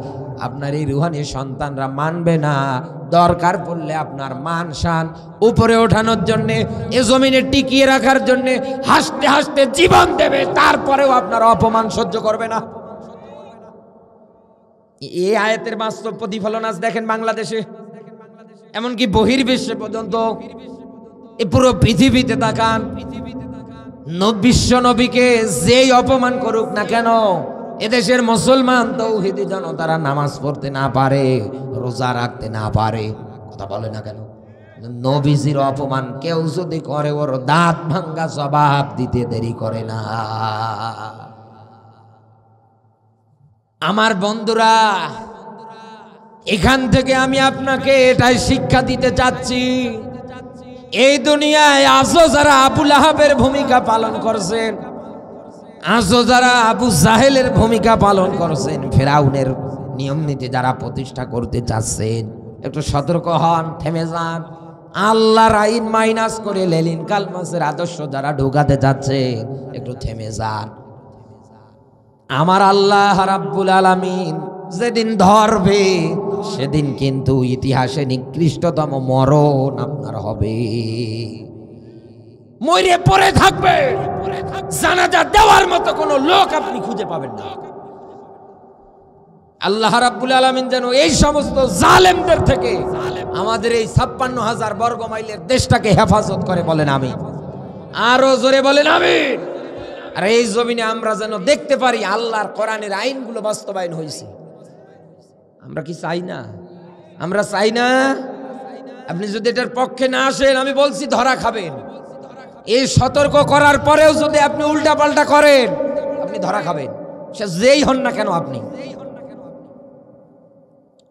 আপনার এই রুহানি সন্তানরা মানবে না। দরকার পড়লে আপনার মান শান উপরে ওঠানোর জন্য, এ জমিনে টিকিয়ে রাখার জন্য হাসতে হাসতে জীবন দেবে, তারপরেও আপনার অপমান সহ্য করবে না। এই আয়াতের বাস্তব প্রতিফলন আজ দেখেন বাংলাদেশে, এমনকি বহির্বিশ্বে পর্যন্ত। এ পুরো পৃথিবীতে তাকান, বিশ্ব নবীকে যেই অপমান করুক না কেন, এদেশের মুসলমান তৌহিদি জনতারা নামাজ পড়তে না পারে, রোজা রাখতে না পারে, কথা বলে না কেন, নবীজির অপমান কেউ যদি করে, ওর দাঁত ভাঙ্গা জবাব দিতে দেরি করে না। আমার বন্ধুরা, এখান থেকে আমি আপনাকে এটাই শিক্ষা দিতে চাচ্ছি, এই দুনিয়ায় আজও যারা আবু লাহাবের ভূমিকা পালন করছেন, আজও যারা আবু জাহেলের ভূমিকা পালন করছেন, ফেরাউনের নিয়ম নীতি যারা প্রতিষ্ঠা করতে চাচ্ছেন, একটু সতর্ক হন, থেমে যান। আল্লাহর আইন মাইনাস করে লেলিন কালমাসের আদর্শ যারা ঢোকাতে যাচ্ছেন, একটু থেমে যান। আমার আল্লাহ রাব্বুল আলামিন যেদিন ধরবে, সেদিন কিন্তু ইতিহাসে নিকৃষ্টতম মরণ আপনার হবে। মরে পড়ে থাকবে, জানাজা দেওয়ার মতো কোনো লোক আপনি খুঁজে পাবেন না। আল্লাহ রাব্বুল আলামিন যেন এই সমস্ত জালেমদের থেকে আমাদের এই ৫৬,০০০ বর্গ মাইলের দেশটাকে হেফাজত করে, বলেন আমিন। আরো জোরে বলেন আমিন। আর এই জমিনে আমরা যেন দেখতে পারি আল্লাহর কোরআনের আইনগুলো বাস্তবায়ন হয়েছে। আমরা কি চাই না? আমরা চাই না? আপনি যদি এটার পক্ষে না আসেন, আমি বলছি ধরা খাবেন। এই সতর্ক করার পরেও যদি আপনি উল্টা পাল্টা করেন, আপনি ধরা খাবেন, সে যেই হন না কেন আপনি।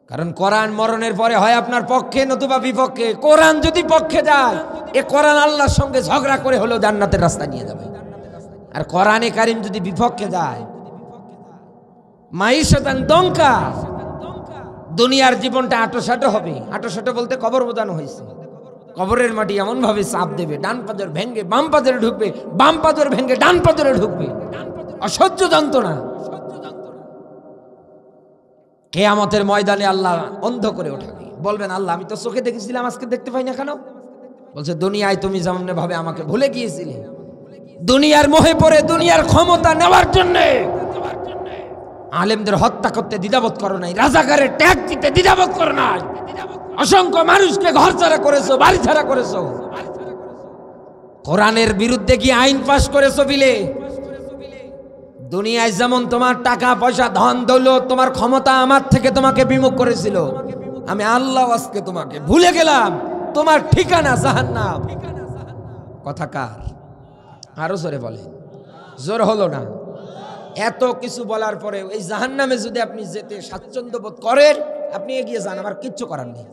কারণ কোরআন মরণের পরে হয় আপনার পক্ষে নতুবা বিপক্ষে। কোরআন যদি পক্ষে যায়, এ কোরআন আল্লাহর সঙ্গে ঝগড়া করে হলেও জান্নাতের রাস্তা নিয়ে যাবে। আর কোরআনে কারিম যদি বিপক্ষে যায়, মাইশাতান দঙ্কা, দুনিয়ার জীবনটা আটোসাটো হবে। আটোসাটো বলতে কবর বোঝানো হয়েছে। কবরের মাটি এমন ভাবে চাপ দেবে, ডান পাজর ভেঙ্গে বাম পাজরে ঢুকবে, বাম পাজর ভেঙ্গে ডান পাজরে ঢুকবে, অসহ্য যন্ত্রণা। কিয়ামতের ময়দানে আল্লাহ অন্ধ করে ওঠাবে, বলবেন আল্লাহ আমি তো চোখে দেখেছিলাম, আজকে দেখতে পাই না কেন? বলছে দুনিয়ায় তুমি যেমন ভাবে আমাকে ভুলে গিয়েছিলে, দুনিয়ার মোহে পড়ে দুনিয়ার ক্ষমতা নেওয়ার জন্য আলেমদের হত্যা করতে দ্বিধাবোধ করো নাই, রাজাকারের ট্যাগ দিতে দ্বিধাবোধ করো নাই, অসংখ্য মানুষকে ঘর ছাড়া করেছো, বাড়ি ছাড়া করেছো, কোরআনের বিরুদ্ধে কি আইন পাশ করেছো বিলে। দুনিয়ায় যেমন তোমার টাকা পয়সা ধন দৌলত তোমার ক্ষমতা আমার থেকে তোমাকে বিমুখ করেছিল, আমি আল্লাহ আজকে তোমাকে ভুলে গেলাম, তোমার ঠিকানা জাহান্নাম। কথা কার? আরো জোরে বলে, জোর হলো না? এত কিছু বলার পরে এই জাহান্নামে যদি আপনি যেতে স্বাচ্ছন্দ্য বোধ করেন, আপনি এগিয়ে যান, আমার কিচ্ছু করার নেই।